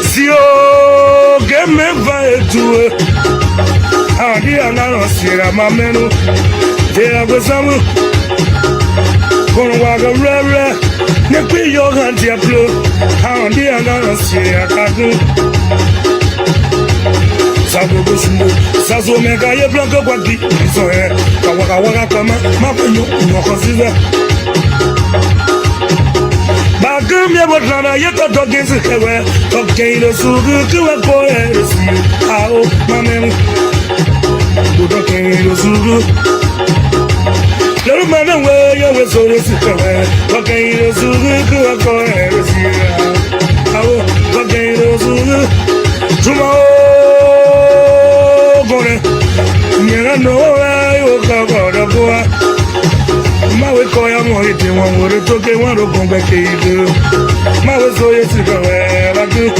Si o que me vai tu a dia na sira mamenu te abesamu con waga rere ne pi yo ganti aplo a dia na sira kadu Sago busumu sazo mega ye blanco kwadi so e ka waga kama mapenyo no consider Bagum ya botlana ye to dogin se kewe okay lo sugu kuwe ko e si ao mamem do okay lo sugu Lo mana we ya we so se kewe okay lo sugu kuwe ko e si ao okay lo sugu Tuma Gone, nyera no ayo kagora boa. Mawe koya mohiti wangore toke waro kombe keidu. Mawe soye sikawe lagu.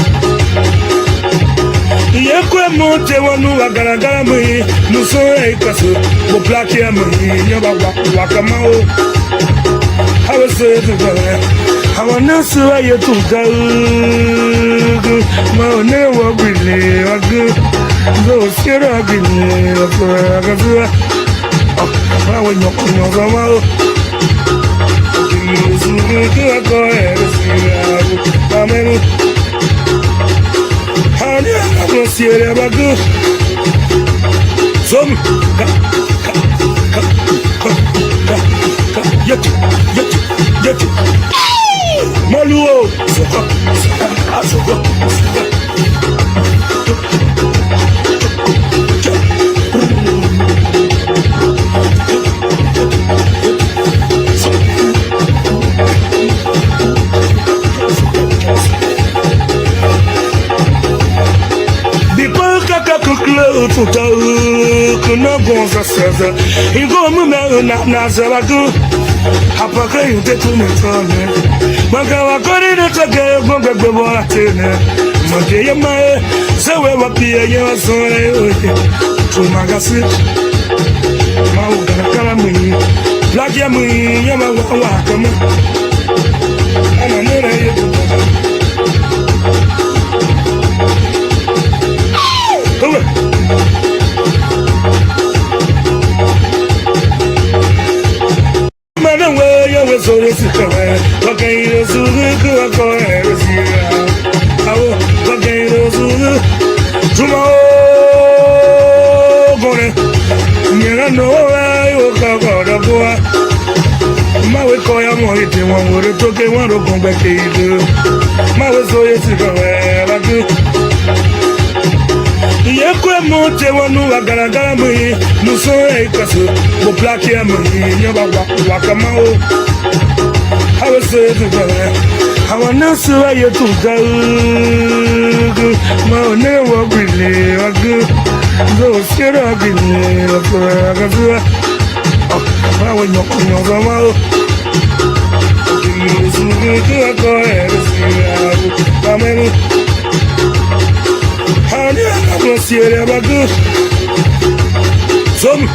Yekwe mote wanu wagaragara mui muso eikasu bo plaki ya mui nyaba wakamao. Hawe soye sikawe. Hawa nasu wa yetu gagu. Maone wabili wagu. Zo sira gini la gazua ah wa nyoko zamao gini zugu kwa ko sira amen hani na sira bagu som yeti maluo soko Tuta kuna bonza seza Ingo mume na zelagu Hapa kayu tetu mitone Maka wakori netoke Gombe gbebo atene Mage ya mae Sewe wapia ya wasore Tumagasi Mauga kala mui Black ya mui Yama wakama Ana nura yetu Come on So this is the okay, the Sugu, go ahead, okay, the Sugu, tomorrow, gonna, you know, I will cover the boy. Mawe koya mohiti wangore toke waro kombe keidu. Mawe soye sikawe lagu. Yekwe mote wanu wagaragara mui muso eikasu bo plaki ya mui nyaba wakamao. Hawe soye sikawe hawa nasu wa yetu gagu maone wabili wagu zo sira gini la gazua mawe nyoko zamao gini zugu kwa ko e si amen hani na sira bagu som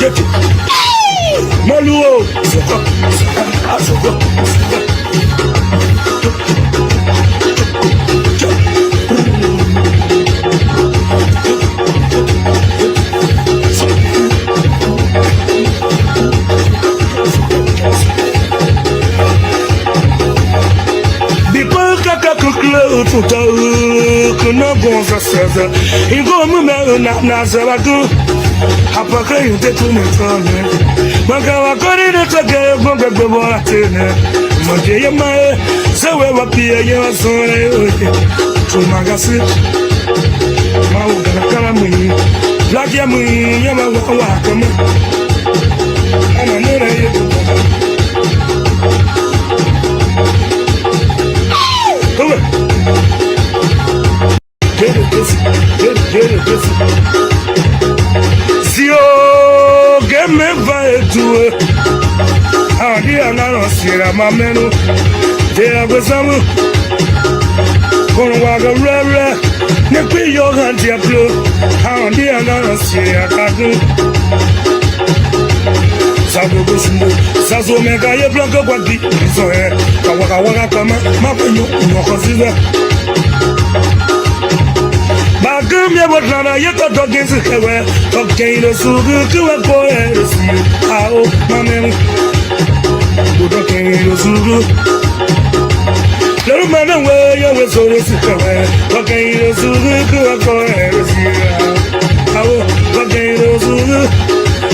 yeti maluo soko Tuta kuna bonza seza Ingo mume na zelagu Hapa kayu tetu mitone Maka wakori netoke Gombe gbebo atene Mage ya mae Sewe wapia ya wasore Tumagasi Mauga kala mui Black ya mui Yama wakama Ana nura yetu Come on Si o que me vai tu a dia na sira mamenu te abesamu con waga rere Ne qui yo ganti a plo. How ndi ana si akagun. Sago go shundo. Sazo mega ye blanco kwadi. So kawaka waka kama mapenyo no consider. Bagum ya botlana ye to dogin se kewe. Okay no sugu kuwa ko si. Ao mamem. Budo ken no sugu. Little man away, you was so this is away. Okay, you so good, go ahead. I will, okay, you so good.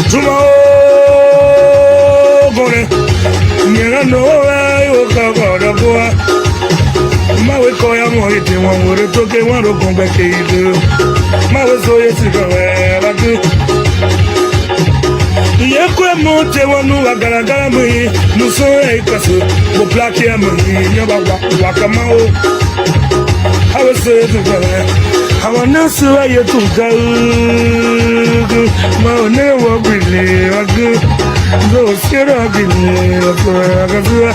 Tomorrow, gonna, you know, I will cover the boy. My way, call you more, you want to talk, you want to come back to you. My way, so you see, I do. Yekwe mote wanu agaragara mui Nuso kaso Bo plaki ya mui Nyaba wakama o Hawa se tukare Hawa nasu wa yetu gaugu Maone wa bili wagu Zo skero agili Wakura agazua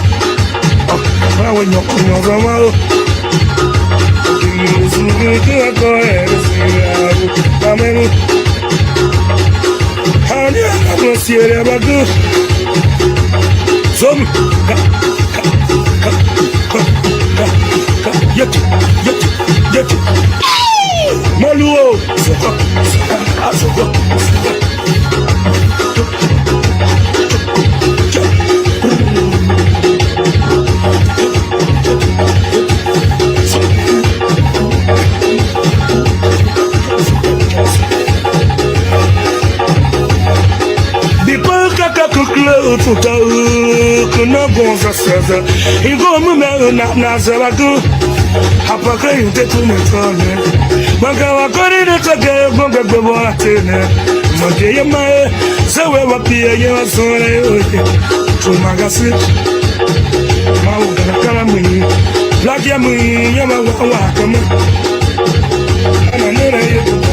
Hawa nyoko nyoko mao Kini usugu kuwa koe Resi Amenu Honey, I'm gonna see it ever good. Some yet, Maluo, Tuta kuna gonza sasa Ingo mume na zabagu Hapa kayo tetu metone Maka wakori nitoke Gonga gbebo atene Mage ya mae Sewe wapia ye wasore Tumagasi Mauga kala mui Laki ya mui Yama wakama Ana nera yetu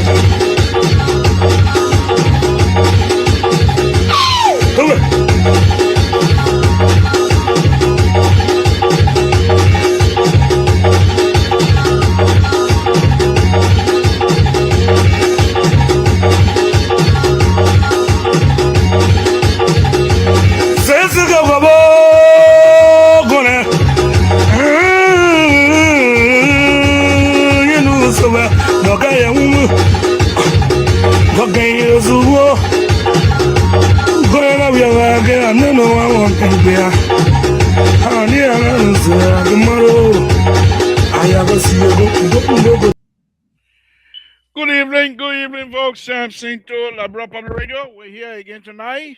Good evening, folks. Samson to La Bra Public Radio. We're here again tonight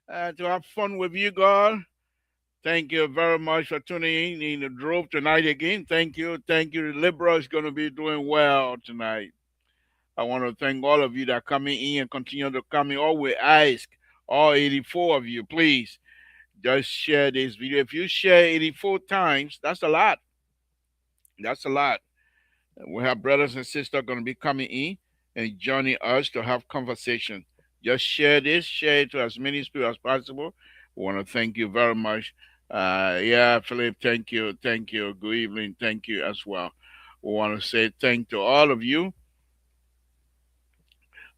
to have fun with you, God. Thank you very much for tuning in the drove tonight again. Thank you. Thank you. The Libra is going to be doing well tonight. I want to thank all of you that are coming in and continue to come in. All we ask, all 84 of you, please just share this video. If you share 84 times, that's a lot. That's a lot. We have brothers and sisters going to be coming in and joining us to have conversation. Just share this, share it to as many people as possible. We want to thank you very much. Philip, thank you. Thank you. Good evening. Thank you as well. We want to say thank to all of you.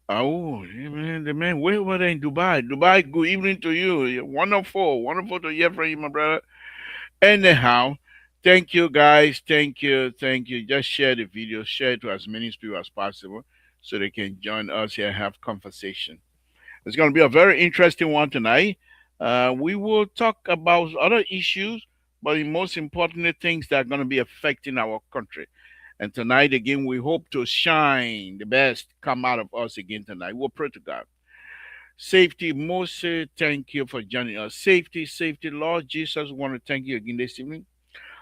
Oh, man, the man, where were they in Dubai? Dubai, good evening to you. Wonderful. Wonderful to hear from you, my brother. Anyhow, thank you guys. Thank you. Thank you. Just share the video. Share it to as many people as possible so they can join us here and have conversation. It's going to be a very interesting one tonight. We will talk about other issues, but the most important things that are going to be affecting our country. And tonight, again, we hope to shine the best come out of us again tonight. We'll pray to God. Safety, Moses, thank you for joining us. Safety, safety, Lord Jesus, we want to thank you again this evening.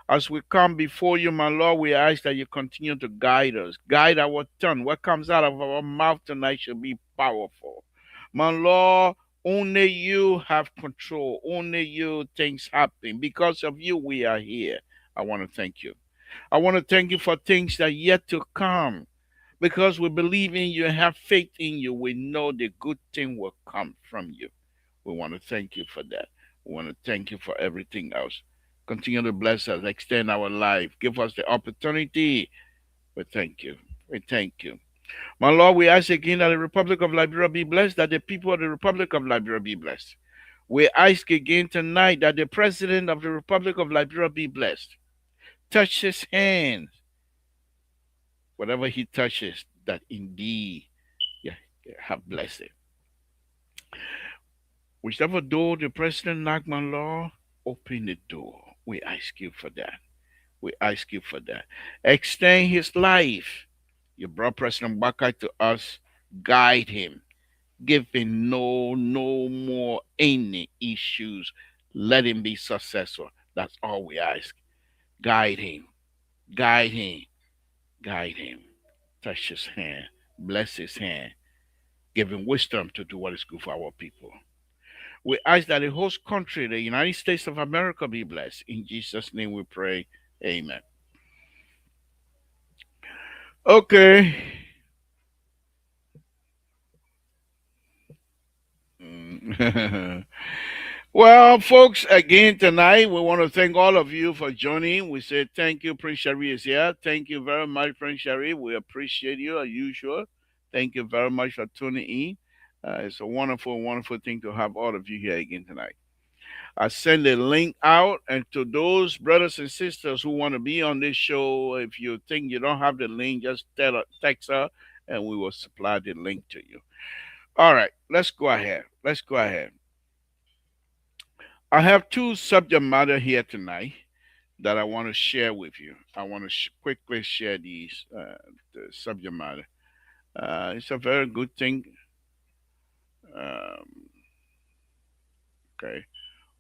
As we come before you, my Lord, we ask that you continue to guide us. Guide our tongue. What comes out of our mouth tonight should be powerful. My Lord, only you have control. Only you things happen. Because of you, we are here. I want to thank you. I want to thank you for things that are yet to come. Because we believe in you and have faith in you, we know the good thing will come from you. We want to thank you for that. We want to thank you for everything else. Continue to bless us, extend our life, give us the opportunity. We thank you We thank you. My Lord, we ask again that the Republic of Liberia be blessed, that the people of the Republic of Liberia be blessed. We ask again tonight that the President of the Republic of Liberia be blessed. Touch his hands. Whatever he touches, that indeed yeah, have blessed it. Whichever door the President knock, my Lord, open the door. We ask you for that. We ask you for that. Extend his life. You brought President Baka to us. Guide him. Give him no more any issues. Let him be successful. That's all we ask. Guide him. Guide him. Guide him. Touch his hand. Bless his hand. Give him wisdom to do what is good for our people. We ask that the host country, the United States of America, be blessed. In Jesus' name we pray. Amen. Okay. Well, folks, again tonight we want to thank all of you for joining. We say thank you, Prince Sherry is here. Thank you very much, Prince Sherry. We appreciate you as usual. Thank you very much for tuning in. It's a wonderful, wonderful thing to have all of you here again tonight. I send a link out, and to those brothers and sisters who want to be on this show, if you think you don't have the link, just text her, and we will supply the link to you. All right, let's go ahead. Let's go ahead. I have two subject matter here tonight that I want to share with you. I want to quickly share these the subject matter. It's a very good thing. Um, okay,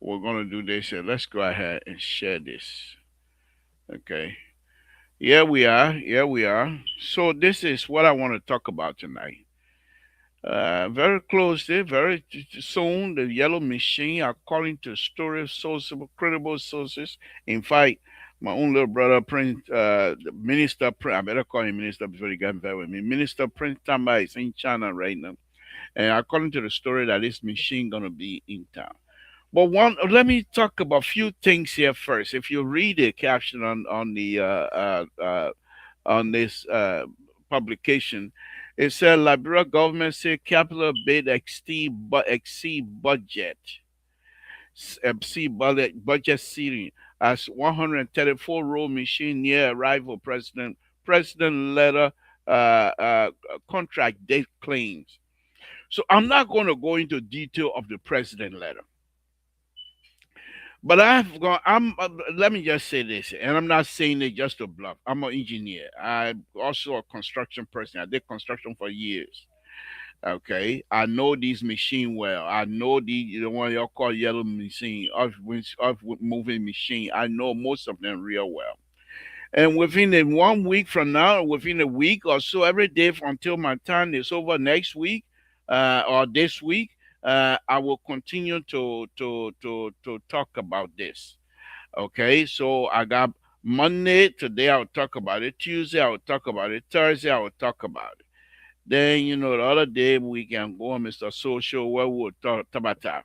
we're gonna do this. And let's go ahead and share this. Okay. Here we are. Here we are. So this is what I want to talk about tonight. Very closely, very soon, the yellow machine, according to story sources, credible sources. In fact, my own little brother, Prince, the Minister, I better call him Minister before he got involved with me. Minister Prince Tamba is in China right now. And according to the story, that this machine going to be in town. But let me talk about a few things here first. If you read the caption on this publication, it said Liberia government say capital bid exceed budget, exceed budget ceiling as 134 row machine near arrival. President letter contract date claims. So I'm not going to go into detail of the president letter. But I've gone. Let me just say this, and I'm not saying it just to bluff. I'm an engineer. I'm also a construction person. I did construction for years. Okay, I know these machine well. I know the one y'all call yellow machine, of moving machine. I know most of them real well. And within a 1 week from now, within a week or so, every day until my time is over next week or this week, I will continue to talk about this. Okay, so I got Monday today. I'll talk about it. Tuesday I'll talk about it. Thursday I will talk about it. Then the other day we can go on Mr. Social where we'll talk about that.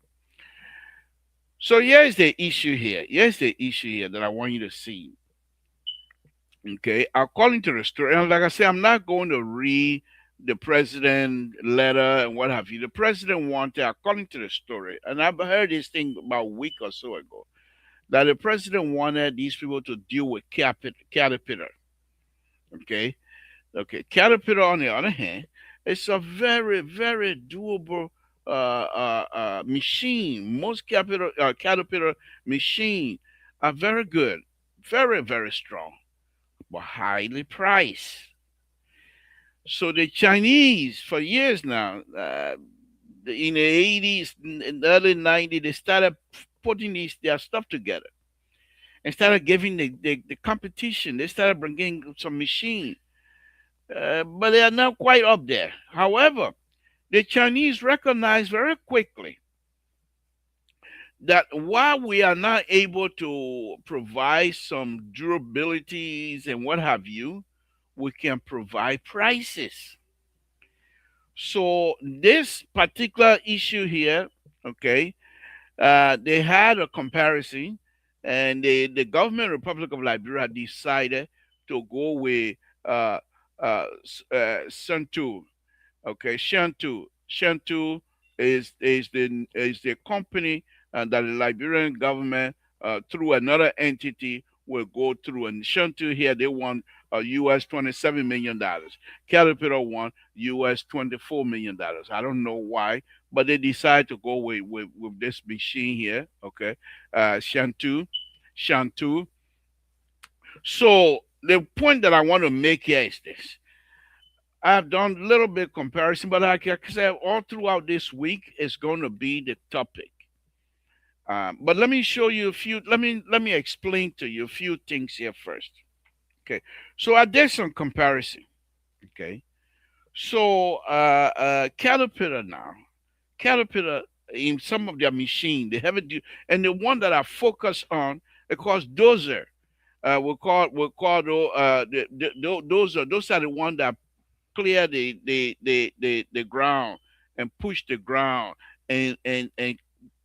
So here's the issue here. Here's the issue here that I want you to see. Okay, according to the story, and like I said, I'm not going to read the president letter and what have you. The president wanted, according to the story, and I've heard this thing about a week or so ago, that the president wanted these people to deal with Caterpillar. Okay, okay. Caterpillar, on the other hand, it's a very, very doable machine. Most Caterpillar machine are very good, very, very strong, but highly priced. So the Chinese, for years now, in the 80s, in the early 90s, they started putting their stuff together and started giving the competition. They started bringing some machine, but they are not quite up there. However, the Chinese recognized very quickly that while we are not able to provide some durabilities and what have you, we can provide prices. So this particular issue here, okay, they had a comparison, and the government Republic of Liberia decided to go with Santu. Okay, Shantu is the company that the Liberian government through another entity will go through. And Shantu here they want US $27 million. Caterpillar won US $24 million. I don't know why, but they decided to go with this machine here. Okay, Shantu, Shantu. So the point that I want to make here is this. I've done a little bit comparison, but like I said, all throughout this week is going to be the topic. But let me show you a few. Let me explain to you a few things here first. Okay, so I did some comparison. Okay, so Caterpillar now, Caterpillar in some of their machine they have it, and the one that I focus on, of course, dozer. We'll call those are the one that clear the ground and push the ground and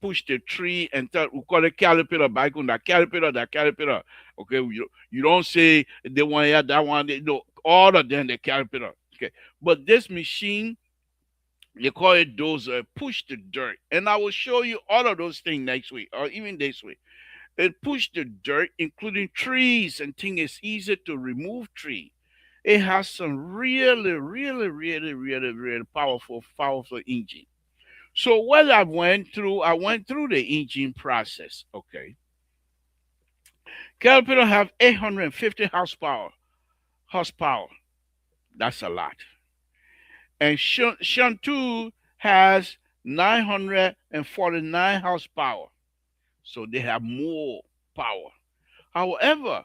push the tree and we call it caterpillar back on that caterpillar. Okay, you don't say they want yeah, that one, no, all of them the caterpillar. Okay, but this machine they call it dozer, push the dirt, and I will show you all of those things next week or even this week. It push the dirt, including trees and things. It's easy to remove tree. It has some really powerful engine. So what I went through the engine process. Okay, Caterpillar have 850 horsepower. Horsepower, that's a lot. And Shantou has 949 horsepower. So they have more power. However,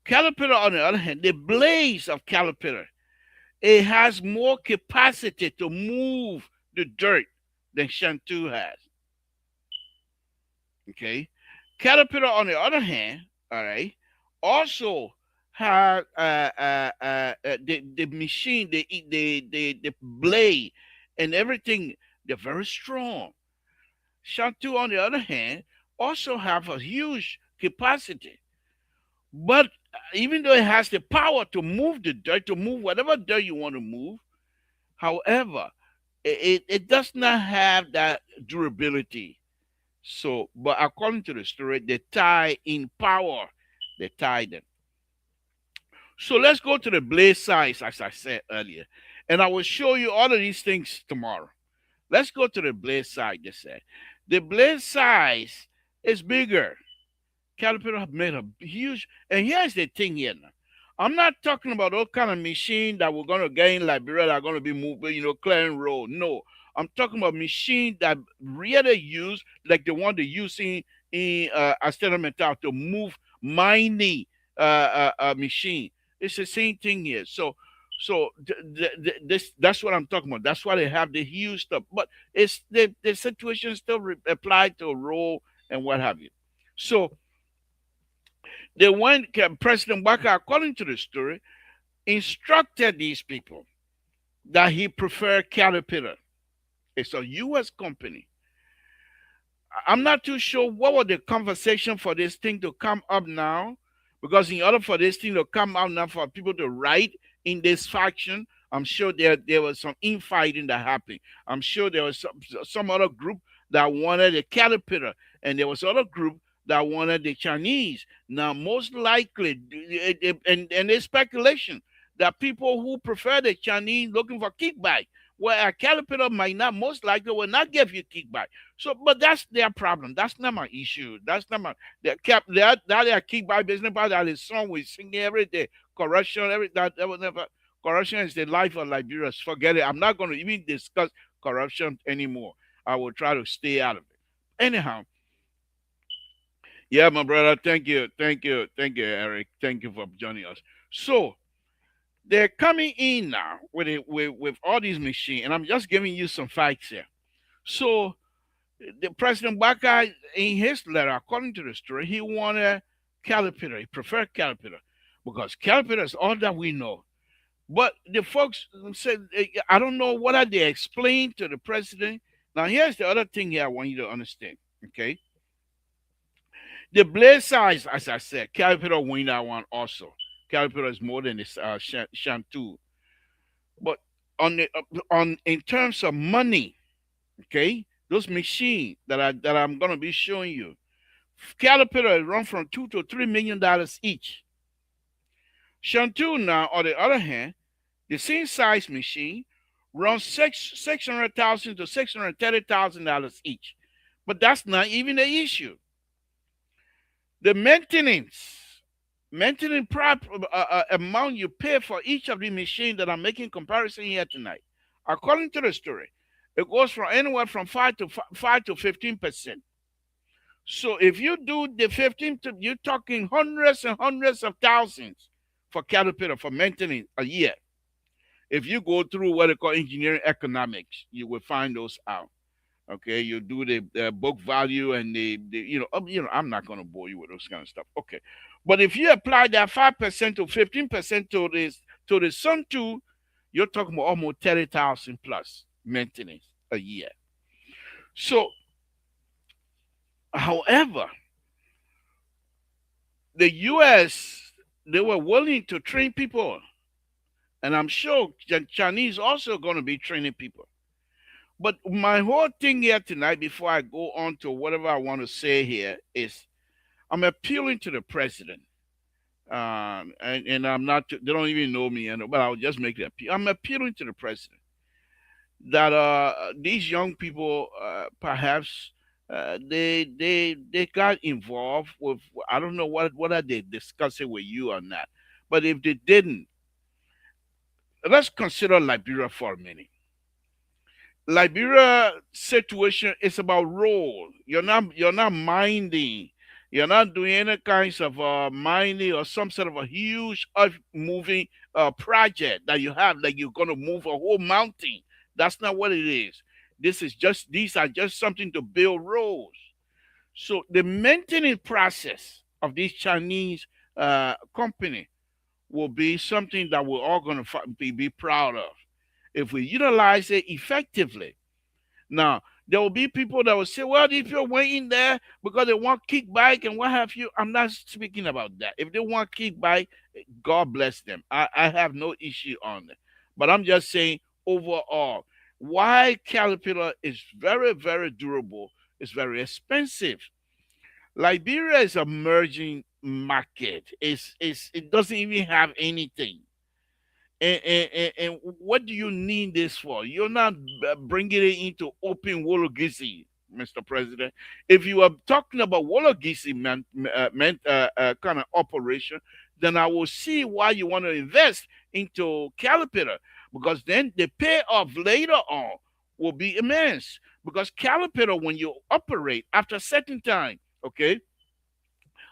Caterpillar, on the other hand, the blades of Caterpillar, it has more capacity to move the dirt than Shantou has. Okay, Caterpillar, on the other hand, all right, also have the machine, the blade, and everything. They're very strong. Shantou, on the other hand, also have a huge capacity. But even though it has the power to move the dirt, to move whatever dirt you want to move, however, it does not have that durability. So, but according to the story, they tie in power, they tie them. So let's go to the blade size, as I said earlier, and I will show you all of these things tomorrow. Let's go to the blade size. They said the blade size is bigger. Caterpillar have made a huge, and here's the thing here now. I'm not talking about those kind of machine that we're gonna get in Liberia that are gonna be moving, clearing road. No, I'm talking about machine that really use like the one they use in Metal to move mining machine. It's the same thing here. So this that's what I'm talking about. That's why they have the huge stuff, but it's the situation still applied to a role and what have you. So they went, President Waka, according to the story, instructed these people that he preferred Caterpillar. It's a U.S. company. I'm not too sure what was the conversation for this thing to come up now, because in order for this thing to come out now for people to write in this faction, I'm sure there was some infighting that happened. I'm sure there was some other group that wanted a Caterpillar, and there was other group that wanted the Chinese. Now, most likely, and there's speculation that people who prefer the Chinese looking for kickback, where a Caterpillar might not, most likely will not give you kickback. So, but that's their problem. That's not my issue. That's not my that their kickback business. But that is song we sing every day. Corruption, that was never. Corruption is the life of Liberia. Forget it. I'm not going to even discuss corruption anymore. I will try to stay out of it. Anyhow, yeah, my brother. Eric. Thank you for joining us. So they're coming in now with all these machines, and I'm just giving you some facts here. So the President Baka, in his letter, according to the story, he wanted Caterpillar. He preferred Caterpillar because Caterpillar is all that we know. But the folks said, I don't know what are they explained to the president. Now, here's the other thing here I want you to understand. Okay. The blade size, as I said, Caterpillar win that one also. Caterpillar is more than this Shantou. But on in terms of money, okay, those machines that I'm gonna be showing you, Caterpillar run from $2 to $3 million each. Shantou now, on the other hand, the same size machine runs $600,000 to $630,000 each. But that's not even the issue. The maintenance amount you pay for each of the machines that I'm making comparison here tonight, according to the story, it goes from anywhere from 5 to 15%. So if you do the 15, you're talking hundreds and hundreds of thousands for Caterpillar for maintenance a year. If you go through what they call engineering economics, you will find those out. Okay, you do the book value and the I'm not going to bore you with those kind of stuff. Okay, but if you apply that 5% to 15% to the Sun 2, you're talking about almost 30,000 plus maintenance a year. So, however, the U.S. they were willing to train people, and I'm sure the Chinese also going to be training people. But my whole thing here tonight, before I go on to whatever I want to say here, is I'm appealing to the president. And I'm not, they don't even know me, but I'll just make the appeal. I'm appealing to the president that these young people, perhaps, they got involved with, I don't know what are they discussing with you or not. But if they didn't, let's consider Liberia for a minute. Liberia situation is about role. You're not minding. You're not doing any kinds of mining or some sort of a huge earth moving project that you have, like you're gonna move a whole mountain. That's not what it is. These are just something to build roads. So the maintenance process of this Chinese company will be something that we're all gonna be proud of if we utilize it effectively. Now, there will be people that will say, well, if you're waiting there because they want kickback and what have you, I'm not speaking about that. If they want kickback, God bless them. I have no issue on it. But I'm just saying overall, why Caterpillar is very, very durable, is very expensive. Liberia is a merging market. It doesn't even have anything. And what do you need this for? You're not bringing it into open Wologisi, Mr. President. If you are talking about Wologisi kind of operation, then I will see why you want to invest into Caterpillar, because then the payoff later on will be immense. Because Caterpillar, when you operate after a certain time, okay,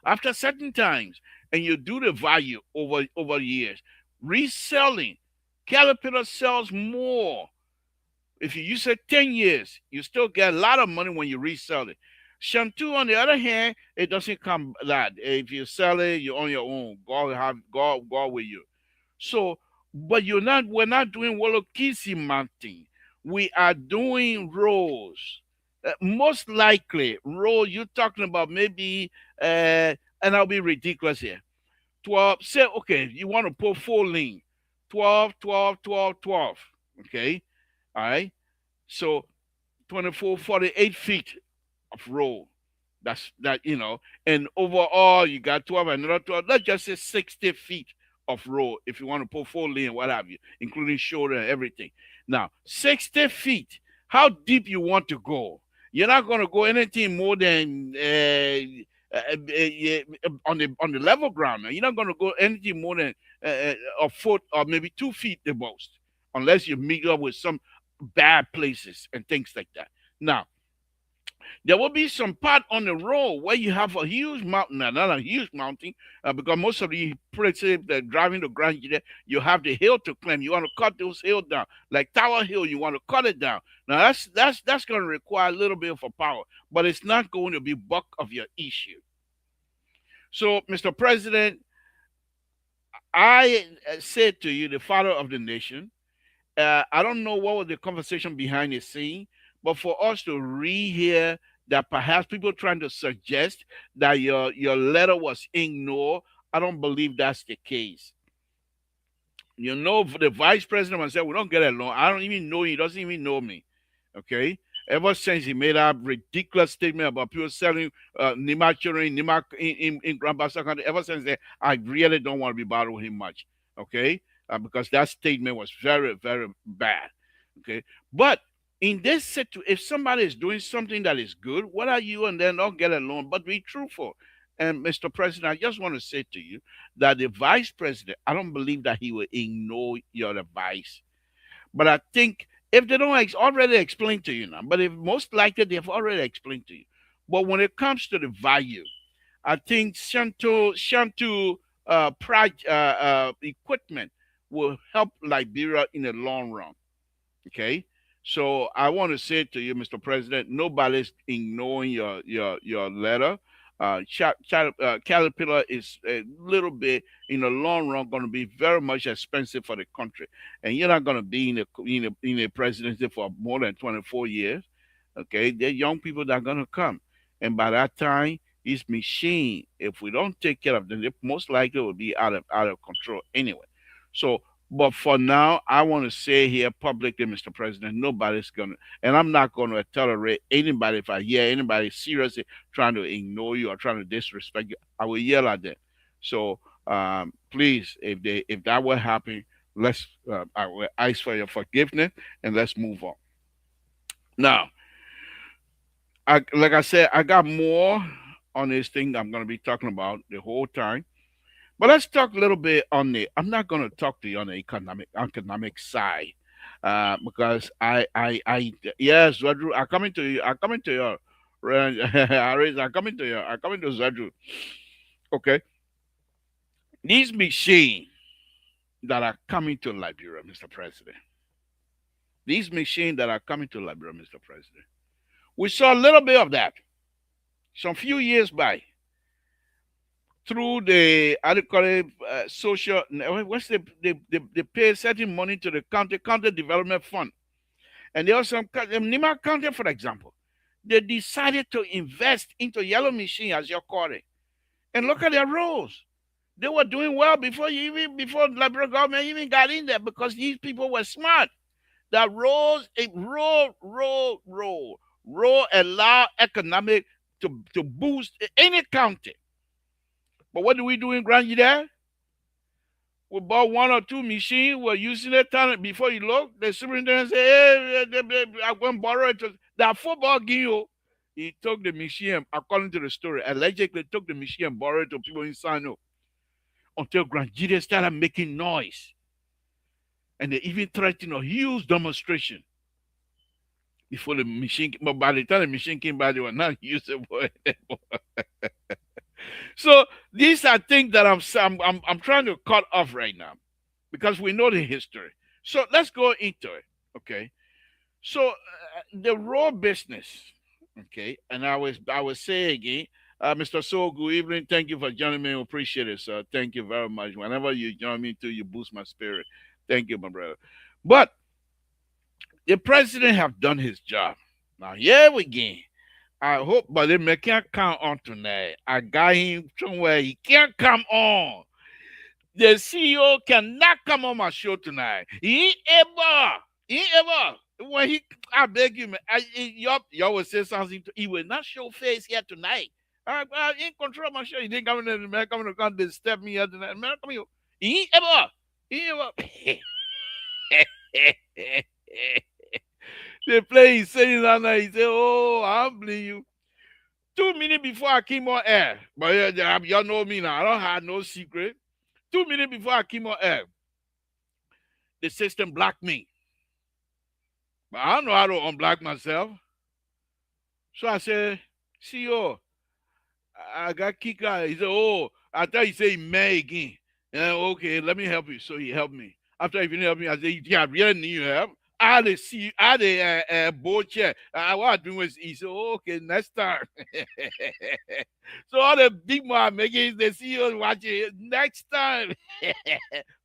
after certain times, and you do the value over years, reselling, Caterpillar sells more. If you use it 10 years, you still get a lot of money when you resell it. Shantou, on the other hand, it doesn't come that. If you sell it, you're on your own. God with you. So, but we're not doing Wolokisi mounting. We are doing rows. Most likely, row you're talking about maybe, and I'll be ridiculous here. 12, say, okay, you want to put full length, 12, 12, 12, 12. Okay. All right. So 24, 48 feet of roll. That's that, and overall you got 12, another 12. Let's just say 60 feet of roll if you want to put full length, what have you, including shoulder and everything. Now, 60 feet, how deep you want to go? You're not going to go anything more than on the level ground. Now, you're not going to go anything more than a foot or maybe 2 feet the most, unless you meet up with some bad places and things like that. Now, there will be some part on the road where you have a huge mountain, not a huge mountain, because most of the places that driving the ground, you have the hill to climb. You want to cut those hills down, like Tower Hill. You want to cut it down. Now that's going to require a little bit of a power, but it's not going to be bulk of your issue. So, Mr. President, I said to you, the father of the nation, I don't know what was the conversation behind the scene, but for us to read here that perhaps people trying to suggest that your letter was ignored, I don't believe that's the case. The vice president and said we don't get along. I don't even know. He doesn't even know me. Okay. Ever since he made that ridiculous statement about people selling Nima children in Grand Bassa country, ever since then, I really don't want to be bothered with him much. Okay. Because that statement was very, very bad. Okay. But in this situation, if somebody is doing something that is good, what are you and then not get along, but be truthful. And Mr. President, I just want to say to you that the vice president, I don't believe that he will ignore your advice. But I think if they don't already explain to you now, but if most likely they've already explained to you. But when it comes to the value, I think Shantu equipment will help Liberia in the long run. Okay. So I want to say to you, Mr. President, nobody's ignoring your letter. Caterpillar is a little bit in the long run going to be very much expensive for the country, and you're not going to be in a presidency for more than 24 years. Okay, there are young people that are going to come, and by that time, this machine, if we don't take care of them, they most likely will be out of control anyway. So but for now, I want to say here publicly, Mr. President, nobody's going to, and I'm not going to tolerate anybody if I hear anybody seriously trying to ignore you or trying to disrespect you. I will yell at them. So please, if that will happen, I will ask for your forgiveness and let's move on. Now, like I said, I got more on this thing I'm going to be talking about the whole time. But let's talk a little bit on the. I'm not going to talk to you on the economic side, because yes, Zwadru, I'm coming to you. I'm coming to you. I'm coming to you. I'm coming to Zwadru. Okay, these machines that are coming to Liberia, Mr. President. These machines that are coming to Liberia, Mr. President. We saw a little bit of that some few years back through the how do you call it, social what's they pay certain money to the county development fund, and they also Nima County, for example, they decided to invest into yellow machine, as you call it, and look at their roads. They were doing well before Liberal government even got in there because these people were smart. That roads, road allow economic to boost any county. But what do we do in Grand there? We bought one or two machines. We're using it. Before you look, the superintendent say, "Hey, I'm going to borrow it." That football game, he took the machine, according to the story, allegedly took the machine and borrowed it to people inside. No, until Grand started making noise, and they even threatened a huge demonstration before the machine. But by the time the machine came by, they were not usable anymore. So these are things that I'm trying to cut off right now because we know the history. So let's go into it. Okay. So the raw business. Okay. And I will say again, Mr. So, good evening. Thank you for joining me. Appreciate it, sir. Thank you very much. Whenever you join me too, you boost my spirit. Thank you, my brother. But the president have done his job. Now here we go. I hope, but they can't come on tonight. I got him somewhere. He can't come on. The CEO cannot come on my show tonight. He ever. When I beg you, man, y'all will say something. He will not show face here tonight. I in control of my show. He didn't come in. Man, come to disturb me here tonight. Man, come here. He ever. They play. He saying that night. He say, "Oh, I'm believe you." 2 minutes before I came on air, but y'all know me now. I don't have no secret. 2 minutes before I came on air, the system blocked me. But I don't know how to unblock myself. So I said, CEO, I got kicked out. He said, "Oh, I thought he said he may again." Yeah, okay, let me help you. So he helped me. After he finished helping me, I said, "Yeah, I really need your help." I had a board chair. What I doing was he said, "Oh, okay, next time." So all the big man making the CEO watching it, next time.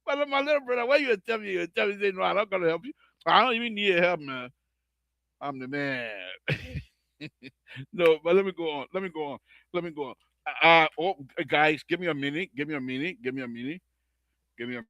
But my little brother, what you tell me? You tell me, say, "No, I'm not gonna help you. I don't even need your help, man. I'm the man." No, but let me go on. Let me go on. Oh, guys, give me a minute. Give me a minute. Give me a minute. Give me a minute.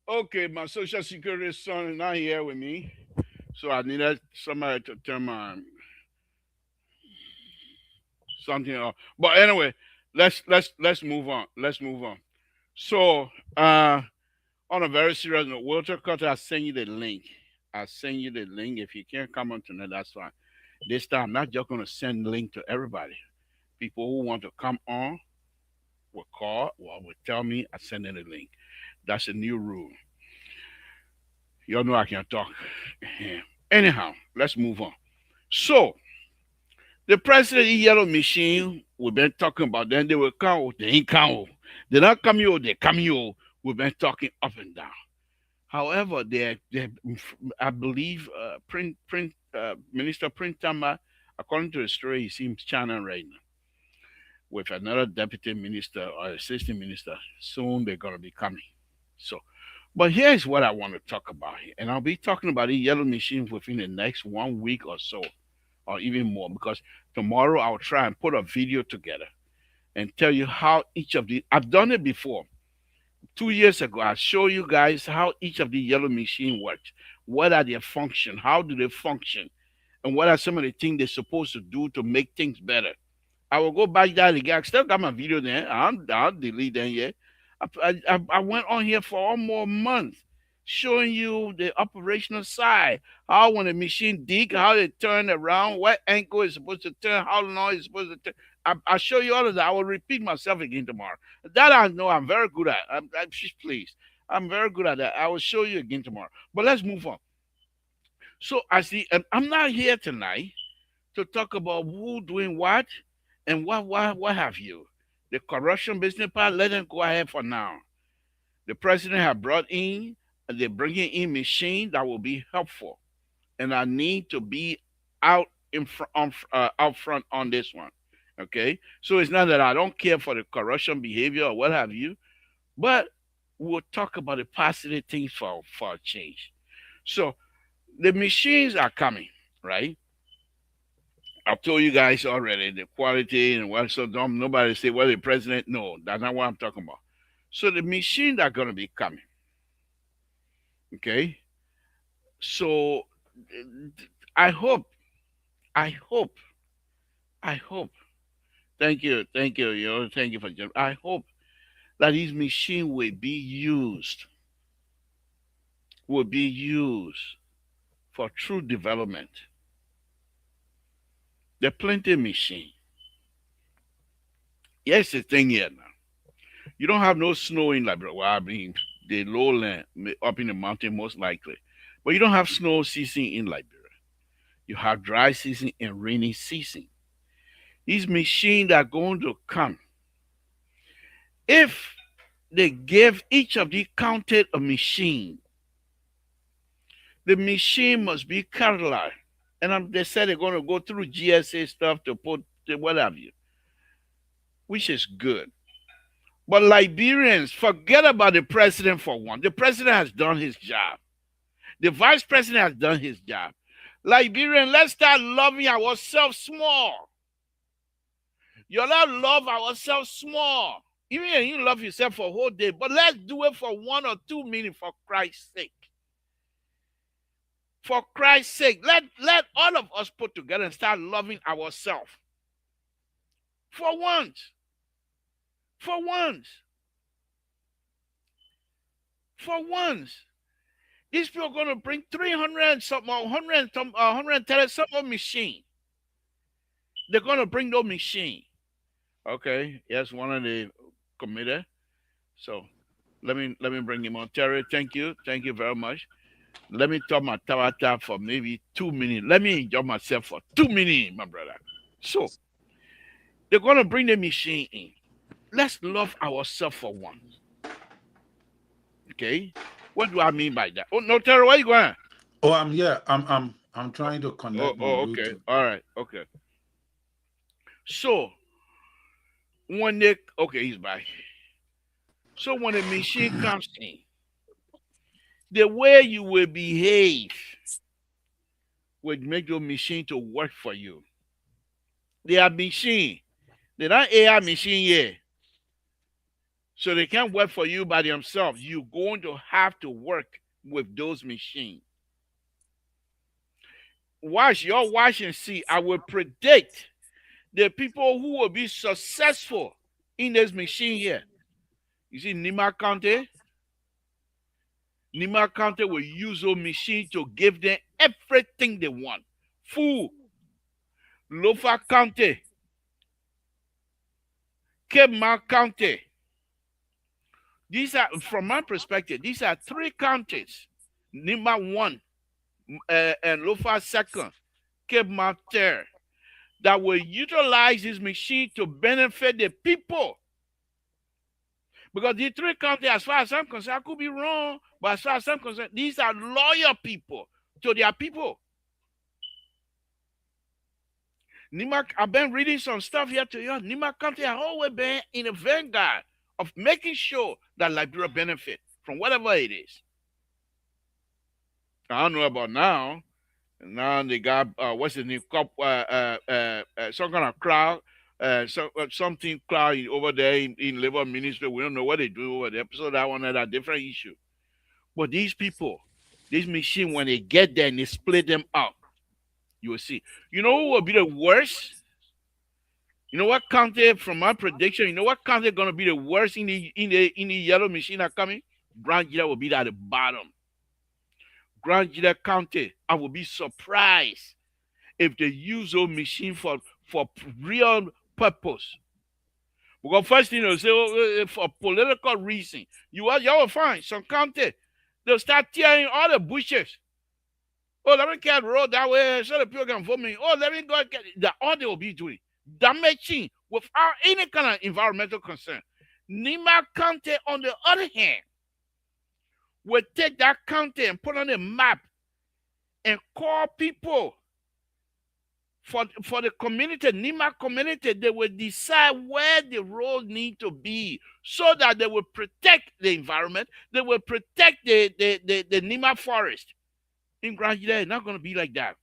Okay, my social security son is not here with me, so I needed somebody to turn my something off. But anyway, let's move on. Let's move on. So, on a very serious note, Walter Cutter, I send you the link. I send you the link. If you can't come on tonight, that's fine. This time, I'm not just gonna send the link to everybody. People who want to come on will call or will tell me. I send them the link. That's a new rule. Y'all know I can talk. Anyhow, let's move on. So, the president yellow machine we've been talking about, then they will come, they ain't come. They not come here, they come here. We've been talking up and down. However, I believe, Minister Printama, according to the story, he seems China right now with another deputy minister or assistant minister. Soon they're going to be coming. So, but here's what I want to talk about here, and I'll be talking about the yellow machines within the next 1 week or so, or even more, because tomorrow I'll try and put a video together and tell you how each of the I've done it before. 2 years ago, I show you guys how each of the yellow machine works. What are their function? How do they function? And what are some of the things they're supposed to do to make things better? I will go back there again. I still got my video there. I'll delete them yet. I went on here for almost a month showing you the operational side. How when a machine dig, how they turn around, what angle is supposed to turn, how long it's supposed to turn. I show you all of that. I will repeat myself again tomorrow. That I know I'm very good at. Please. I'm very good at that. I will show you again tomorrow. But let's move on. So I see, and I'm not here tonight to talk about who doing what and what have you. The corruption business part, let them go ahead for now. The president have brought in, and they're bringing in machine that will be helpful, and I need to be out in front, out front on this one. Okay, so it's not that I don't care for the corruption behavior or what have you, but we'll talk about the positive things for a change. So the machines are coming, right? I've told you guys already the quality and what, so don't nobody say, well, the president. No, that's not what I'm talking about. So the machines are going to be coming. Okay. So I hope, I hope, I hope. Thank you. You know, thank you for. I hope that these machines will be used for true development. There are plenty of machine. Yes, the thing here now. You don't have no snow in Liberia. Well, I mean, the lowland up in the mountain most likely, but you don't have snow season in Liberia. You have dry season and rainy season. These machines are going to come. If they give each of the counted a machine, the machine must be cataloged. And they said they're going to go through GSA stuff to put what have you, which is good. But Liberians, forget about the president for one. The president has done his job. The vice president has done his job. Liberian, let's start loving ourselves small. You're not love ourselves small. Even if you love yourself for a whole day, but let's do it for 1 or 2 minutes for Christ's sake. For Christ's sake, let all of us put together and start loving ourselves. For once. For once. For once. These people are going to bring 300 and something, 130 something machine. They're going to bring those machine. Okay, yes, one of the committee. So let me bring him on. Terry, thank you very much. Let me talk my tabata for maybe 2 minutes. Let me enjoy myself for 2 minutes, my brother. So they're gonna bring the machine in. Let's love ourselves for once. Okay? What do I mean by that? Oh no, Terry, where you going? Oh, I'm here. I'm trying to Oh, connect my oh, okay. Bluetooth. All right, okay. So when they okay, he's back. So when the machine comes in, the way you will behave will make your machine to work for you. They are machine. They're not AI machine yet. So they can't work for you by themselves. You're going to have to work with those machines. Watch and see. I will predict the people who will be successful in this machine here. You see, Nima County will use those machine to give them everything they want. Food, Lofa County, Cape County. These are, from my perspective, these are three counties. Nima one, and Lofa second, Cape third, that will utilize this machine to benefit the people. Because the three counties, as far as I'm concerned, I could be wrong, but as far as I'm concerned, these are loyal people to their people. Nima, I've been reading some stuff here to you. Nima County has always been in the vanguard of making sure that Liberia benefit from whatever it is. I don't know about now. Now they got what's the name? Some kind of crowd, something crowd over there in labor ministry. We don't know what they do over there. So that one is a different issue. But these people, this machine, when they get there and they split them up, you will see. You know who will be the worst? You know what county, from my prediction, you know what county gonna be the worst in the yellow machine are coming? Grand Gila will be at the bottom. Grand Gila County, I will be surprised if they use those machine for real purpose. Because first thing they'll say, for political reason, you will find some county, they'll start tearing all the bushes. Oh, let me get road that way so the people can vote me. Oh, let me go get that. All they will be doing damaging without any kind of environmental concern. Nima County, on the other hand, will take that county and put on a map and call people for the community, Nima community. They will decide where the roads need to be so that they will protect the environment. They will protect the Nima forest. In Grand Gila, it's not going to be like that.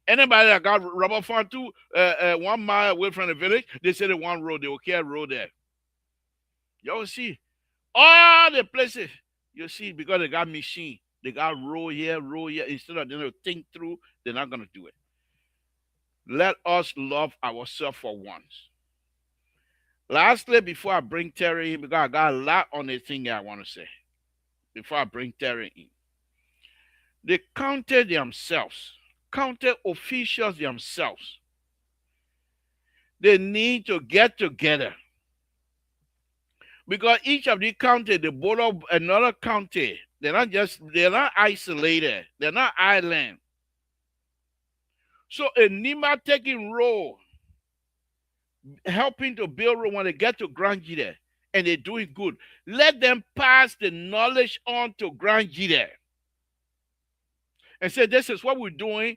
Anybody that got rubber farm too, 1 mile away from the village, they say they want road. They will carry road there. Y'all see all the places you see because they got machine, they got road here, road here. Instead of them to think through, they're not going to do it. Let us love ourselves for once. Lastly, before I bring Terry in, because I got a lot on the thing I want to say. Before I bring Terry in, the county themselves, county officials themselves, they need to get together. Because each of the county, the border of another county, they're not isolated, they're not island. So a Nima taking role, helping to build road when they get to Grand Gila, and they're doing good. Let them pass the knowledge on to Grand Gila and say, this is what we're doing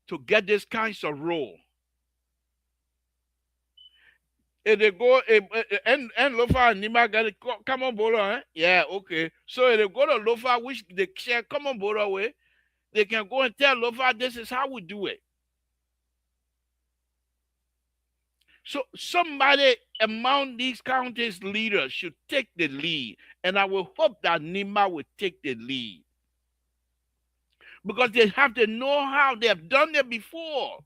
to get this kinds of role. If they go and Lofa and Nima got it, come on board, eh? Yeah, okay. So if they go to Lofa, which they share come on board away, they can go and tell Lofa this is how we do it. So somebody among these counties leaders should take the lead, and I will hope that Nima will take the lead because they have the know-how. They have done it before.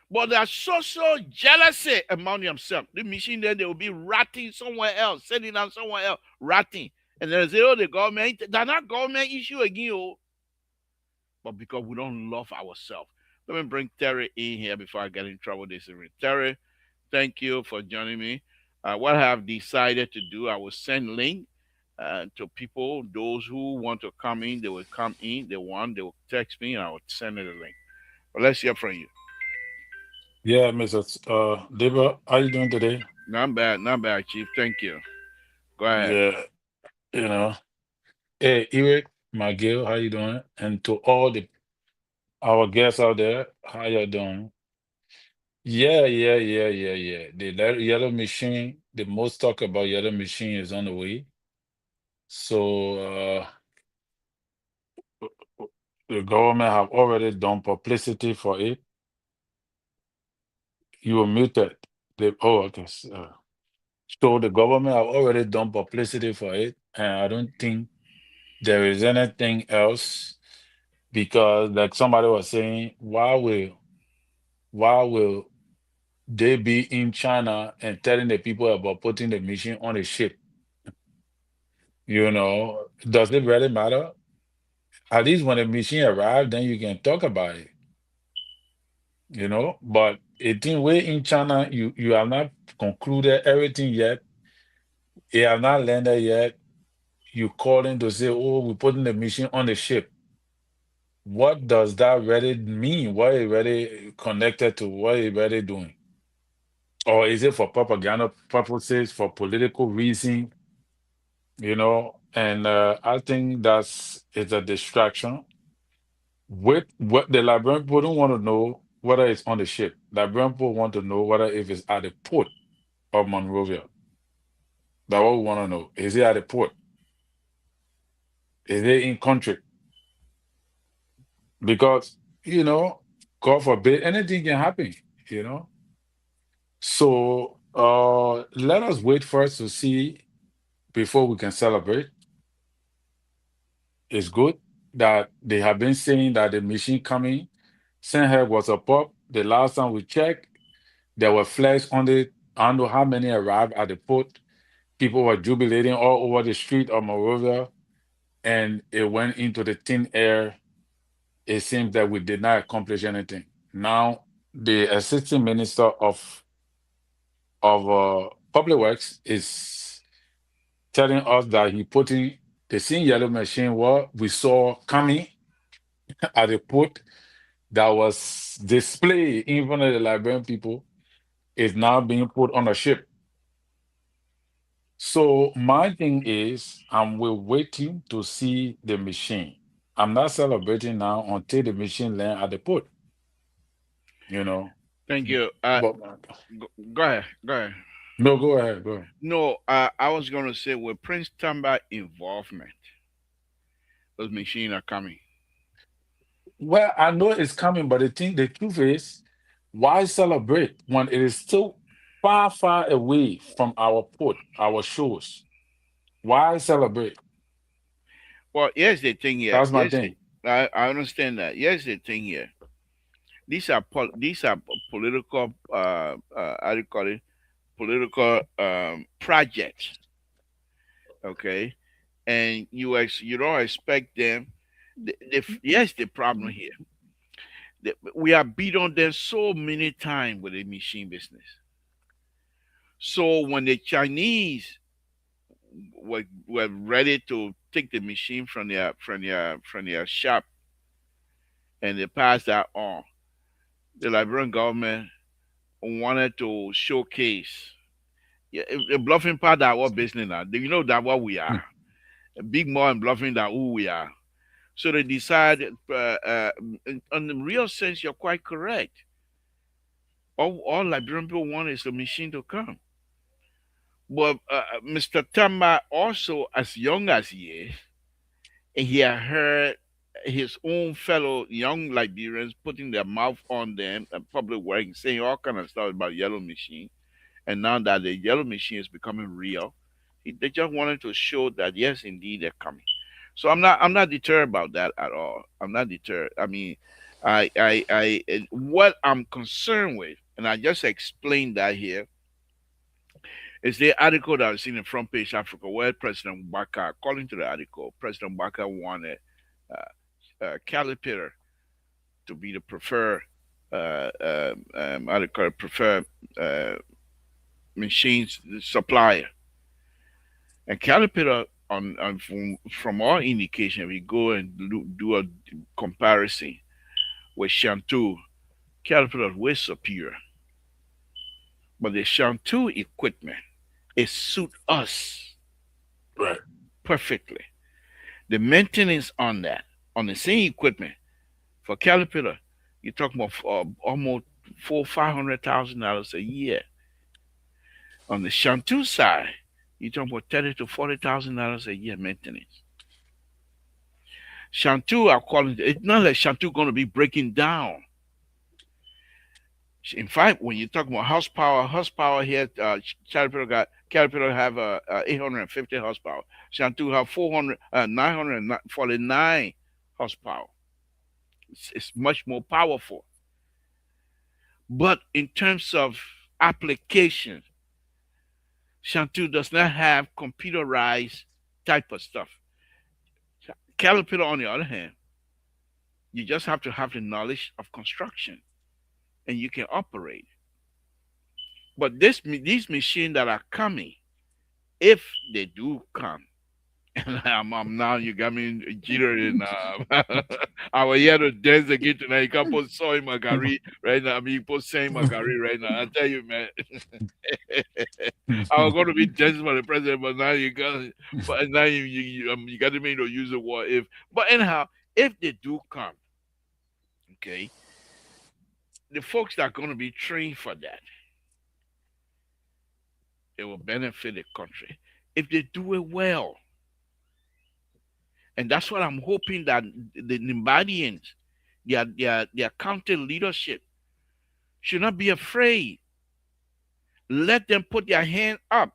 But there's so jealousy among themselves. The machine then they will be ratting somewhere else, sending down somewhere else, ratting. And then they say, oh, the government, they're not government issue again, oh. But because we don't love ourselves. Let me bring Terry in here before I get in trouble this evening. Terry, thank you for joining me. What I have decided to do, I will send link to people. Those who want to come in, they will come in. They will text me and I will send it a link. But let's hear from you. Yeah, Mrs. Deba, how you doing today? Not bad, Chief. Thank you. Go ahead. Yeah, you know. Hey, Eric, McGill, how you doing? And to all the our guests out there, how you doing? Yeah. Yellow machine, the most talk about yellow machine is on the way. So the government have already done publicity for it. You were muted. Okay. So the government have already done publicity for it, and I don't think there is anything else because, like somebody was saying, why will they be in China and telling the people about putting the machine on a ship? Does it really matter? At least when the machine arrives, then you can talk about it. But a thing way in China, you have not concluded everything yet. You have not landed yet. You calling to say, "Oh, we're putting the machine on the ship." What does that really mean? What is really connected to what is really doing? Or is it for propaganda purposes, for political reason? And I think it's a distraction. With what the Liberian people don't want to know whether it's on the ship. Liberian people want to know whether if it's at the port of Monrovia. That's what we want to know. Is it at the port? Is it in country? Because, God forbid, anything can happen, you know. So let us wait first to see before we can celebrate. It's good that they have been saying that the machine coming. Sandhead was a pop. The last time we checked, there were flags on it. I don't know how many arrived at the port. People were jubilating all over the street of Monrovia, and it went into the thin air. It seems that we did not accomplish anything. Now, the assistant minister of public works is telling us that he putting the same yellow machine what we saw coming at the port that was displayed in front of the Liberian people is now being put on a ship. So my thing is, we're waiting to see the machine. I'm not celebrating now until the machine land at the port. You know, Thank you. but Go ahead. Go ahead. no, go ahead, go. No, I was going to say with Prince Tamba involvement, those machines are coming. Well, I know it's coming, but the truth is, why celebrate when it is still far, far away from our port, our shores? Why celebrate? Well, here's the thing here. That's my thing. I understand that. Here's the thing here. These are political how do you call it, political projects. Okay, and you don't expect them. Here's the problem here. We are beat on them so many times with the machine business. So when the Chinese were ready to take the machine from their shop and they passed that on, the Liberian government wanted to showcase. Yeah, a bluffing part that what business now. You know that what we are. A big more and bluffing that who we are. So they decided, in the real sense, you're quite correct. All Liberian people want is the machine to come. But Mr. Tamba, also as young as he is, and he had heard his own fellow young Liberians putting their mouth on them and public work, saying all kind of stuff about yellow machine. And now that the yellow machine is becoming real, they just wanted to show that yes, indeed, they're coming. So I'm not deterred about that at all. I'm not deterred. I mean, what I'm concerned with, and I just explained that here, is the article that I was in the front page Africa, where President Baka, according to the article, President Baka wanted Caterpillar to be the preferred, how do you call it, preferred uh, machines supplier. And Caterpillar from our indication, we go and do a comparison with Shantou. Caterpillar way superior, but the Shantou equipment it suit us Right. perfectly. The maintenance on the same equipment for Caterpillar, you're talking about almost $500,000 a year. On the Shantou side, you're talking about $30,000 to $40,000 a year maintenance. Shantou, I call it. It's not like Shantou going to be breaking down. In fact, when you talk about horsepower here, Caterpillar have 850 horsepower. Shantou have 949 horsepower. It's much more powerful. But in terms of application, Shantou does not have computerized type of stuff. Caterpillar, on the other hand, you just have to have the knowledge of construction and you can operate. But these machines that are coming, if they do come, and I'm now you got me jittery now. I was here to dance again tonight. You can put soy magari right now. I mean, you put same magari right now. I tell you, man. I was going to be dancing for the president, but now you got, but now you got to me to use the word if. But anyhow, if they do come, okay, the folks that are going to be trained for that, it will benefit the country if they do it well. And that's what I'm hoping that the Nimbadians, their county leadership, should not be afraid. Let them put their hand up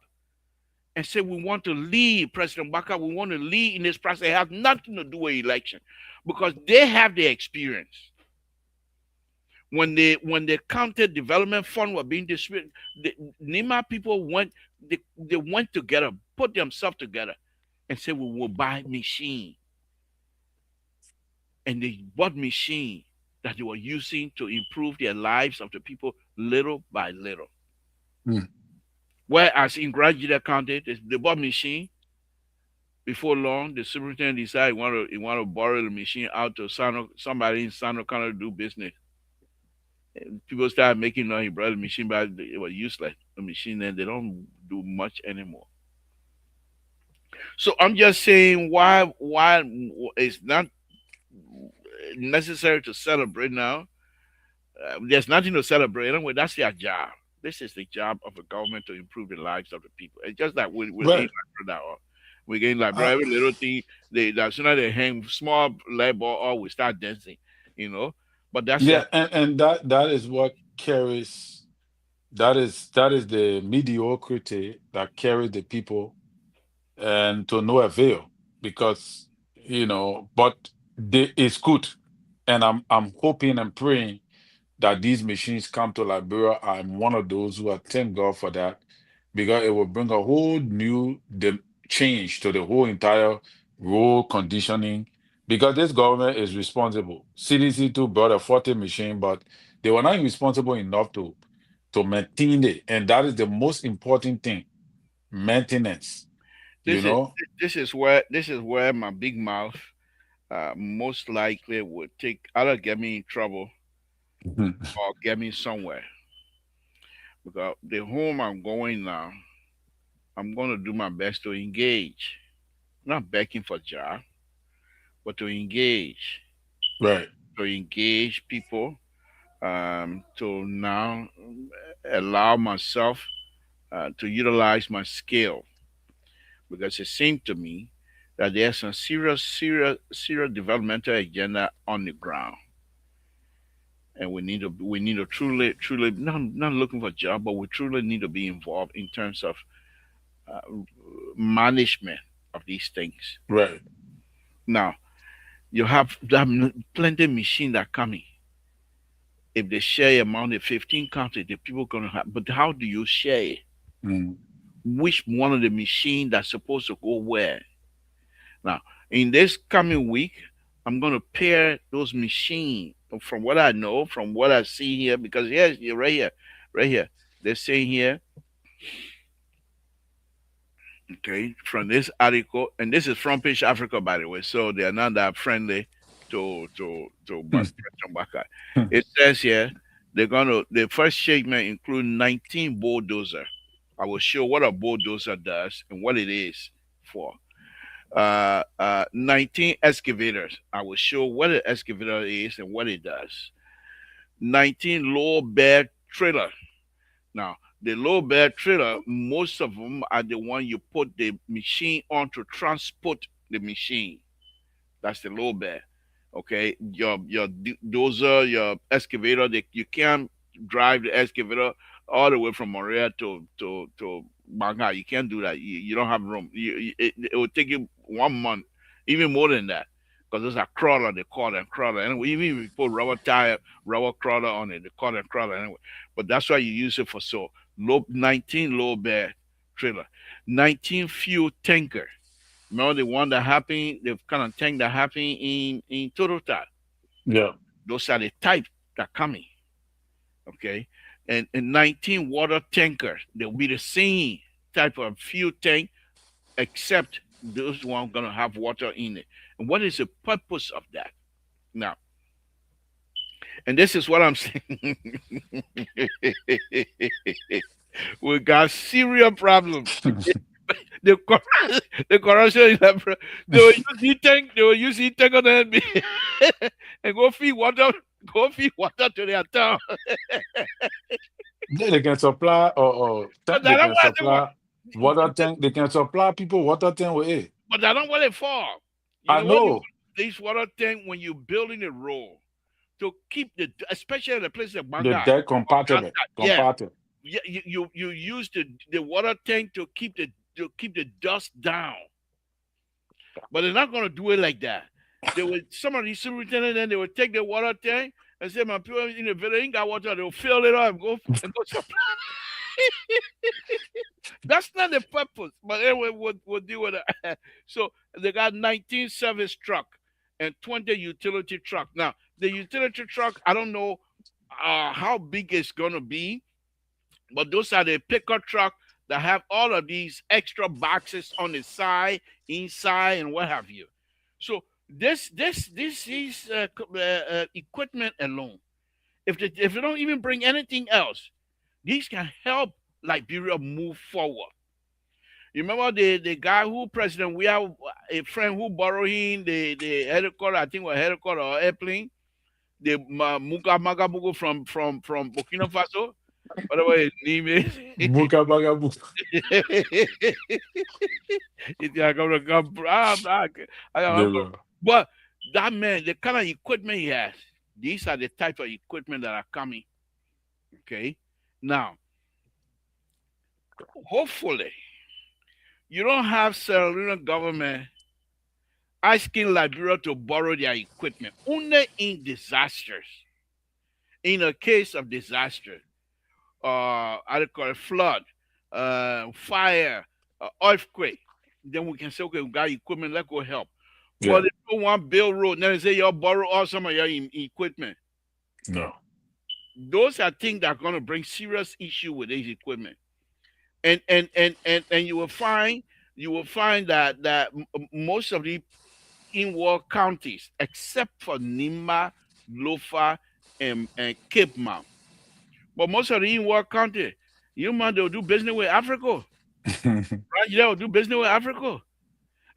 and say, we want to lead President Baka, we want to lead in this process. It has nothing to do with election because they have the experience. When the county development fund were being distributed, the Nima people they went together, put themselves together, and said we will buy machine. And they bought machine that they were using to improve their lives of the people little by little. Mm. Whereas in Grajida County, they bought machine. Before long, the superintendent decided he want to borrow the machine out to somebody in Sano County to do business. And people started making noise. He brought the machine back. It was useless. The machine, and they don't do much anymore. So I'm just saying why it's not necessary to celebrate now. There's nothing to celebrate anyway. That's their job. This is the job of the government to improve the lives of the people. It's just like we're getting Right. like now. We're getting like bro, Uh, every little thing. As soon as they hang small leg ball, or we start dancing. You know. But that's their yeah, and that is what carries. That is the mediocrity that carries the people and to no avail because but it's good, and I'm hoping and praying that these machines come to Liberia. I'm one of those who are thank God for that because it will bring a whole new change to the whole entire road conditioning. Because this government is responsible. CDC too brought a 40 machine, but they were not responsible enough to maintain it, and that is the most important thing: maintenance. You this is know. this is where my big mouth most likely would take either get me in trouble or get me somewhere. Because the home I'm going now, I'm going to do my best to engage, not begging for job, but Right. to engage people, to now allow myself to utilize my skill. Because it seemed to me that there's some serious developmental agenda on the ground, and we need to truly not looking for a job, but we truly need to be involved in terms of uh, management of these things. Right. Now you have plenty of machines that are coming. If they share among the 15 countries, the people gonna have. But how do you share it? Mm. Which one of the machines that's supposed to go where? Now, in this coming week, I'm gonna pair those machines from what I know, from what I see here, because here's right here. They're saying here Okay, from this article, and this is Front Page Africa, by the way, so they are not that friendly to President Baka. It says here the first shipment include 19 bulldozer. I will show what a bulldozer does and what it is for. 19 excavators. I will show what an excavator is and what it does. 19 low bed trailer. Now, the low bed trailer, most of them are the one you put the machine on to transport the machine. That's the low bed. Okay, your dozer, your excavator, you can't drive the excavator all the way from Morea to Banga. You can't do that. You don't have room. It will take you 1 month, even more than that, because there's a crawler. They call them crawler. And even if you put rubber tire, rubber crawler on it, they call them crawler anyway. But that's why you use it for. So 19 low bed trailer, 19 fuel tanker. Remember the one that happened, the kind of tank that happened in Total. Yeah. Those are the type that coming. Okay. And 19 water tankers. They'll be the same type of fuel tank, except those one gonna have water in it. And what is the purpose of that? Now, and this is what I'm saying. We got serious problem. The the corruption is like, they will use heat tank, they will use heat tank on the enemy and go feed water to their town. They can supply But they I don't can want they want, supply water tank. They can supply people water tank with it. but I don't want it for. You I know what? know This water tank when you're building a road to keep especially the place like the Banga, deck compatible. yeah, Compatible. you use the water tank to keep the dust down. But they're not gonna do it like that. They will some of these superintendents then they will take the water tank and say my people in the village ain't got water, they'll fill it up and go supply. That's not the purpose. But anyway, we'll deal with it. So they got 19 service truck and 20 utility truck. Now the utility truck, I don't know how big it's gonna be, but those are the pickup truck that have all of these extra boxes on the side, inside, and what have you. So this is equipment alone. If they don't even bring anything else, these can help Liberia move forward. You remember the guy who president? We have a friend who borrowed him the helicopter. I think was helicopter or airplane. The Muka Magabugo from Burkina Faso. Whatever his name is. Buka bagabu. They will. But that man, the kind of equipment he has, these are the type of equipment that are coming. Okay. Now, hopefully, you don't have Sierra Leone government asking Liberia to borrow their equipment only in disasters. In a case of disaster, I call it flood, fire, earthquake, then we can say, okay, we got equipment, let's go help. Yeah. But if you want to build road, then they say y'all borrow all some of your equipment. No. Those are things that are going to bring serious issue with this equipment. And you will find that most of the in-world counties, except for Nima, Lofa, and Cape Mount, but most of the in-world county, you man, they'll do business with Africa. Right? They'll do business with Africa.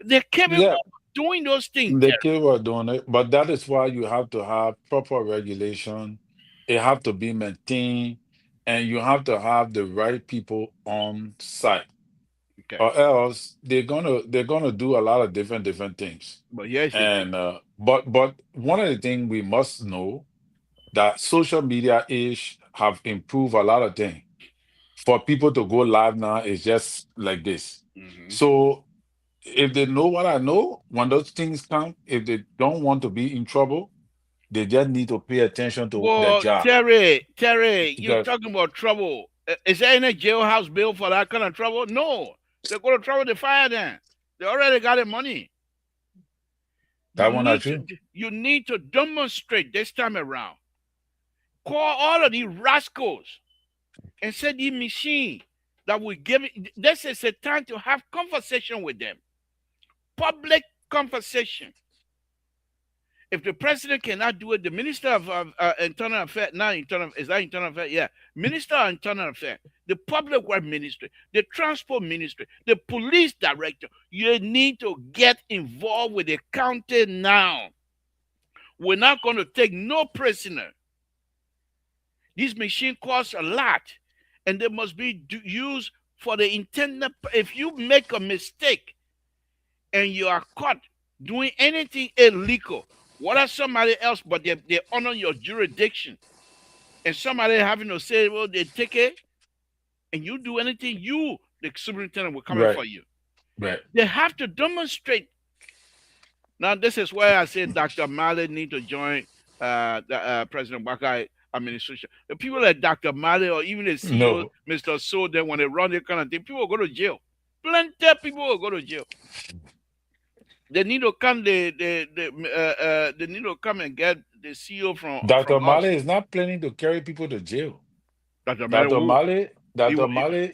They're capable Yeah, of doing those things. they keep doing it, but that is why you have to have proper regulation. It have to be maintained, and you have to have the right people on site, Okay. or else they're gonna do a lot of different things. But here's the thing. And but one of the things we must know that social media is have improved a lot of things. For people to go live now is just like this. Mhm. So if they know what I know, when those things come, if they don't want to be in trouble, they just need to pay attention to their Well, job. Terry, you're Because talking about trouble. Is there any jailhouse bill for that kind of trouble? No. They go to trouble, they fire them. They already got the money. that one not true. You need to demonstrate this time around. Call all of these rascals and say the machine that will give it. This is a time to have conversation with them, public conversation. If the president cannot do it, the minister of internal affairs, not internal, is that internal affairs? Yeah, minister of internal affairs, the public work ministry, the transport ministry, the police director. You need to get involved with the county now. We're not going to take no prisoner. These machines cost a lot, and they must be used for the intended. If you make a mistake and you are caught doing anything illegal, what are somebody else, but they honor your jurisdiction, and somebody having to say, well, they take it, and you do anything, the superintendent will come in for you. Right. They have to demonstrate. Now, this is where I say Dr. Malley need to join the President Wakai administration. The people like Dr. Malley or even the CEO, Mr. Soden, when they run that kind of thing, people will go to jail. Plenty of people will go to jail. They need to come. They need to come and get the CEO from. Dr. Malley is not planning to carry people to jail. Dr. Malley,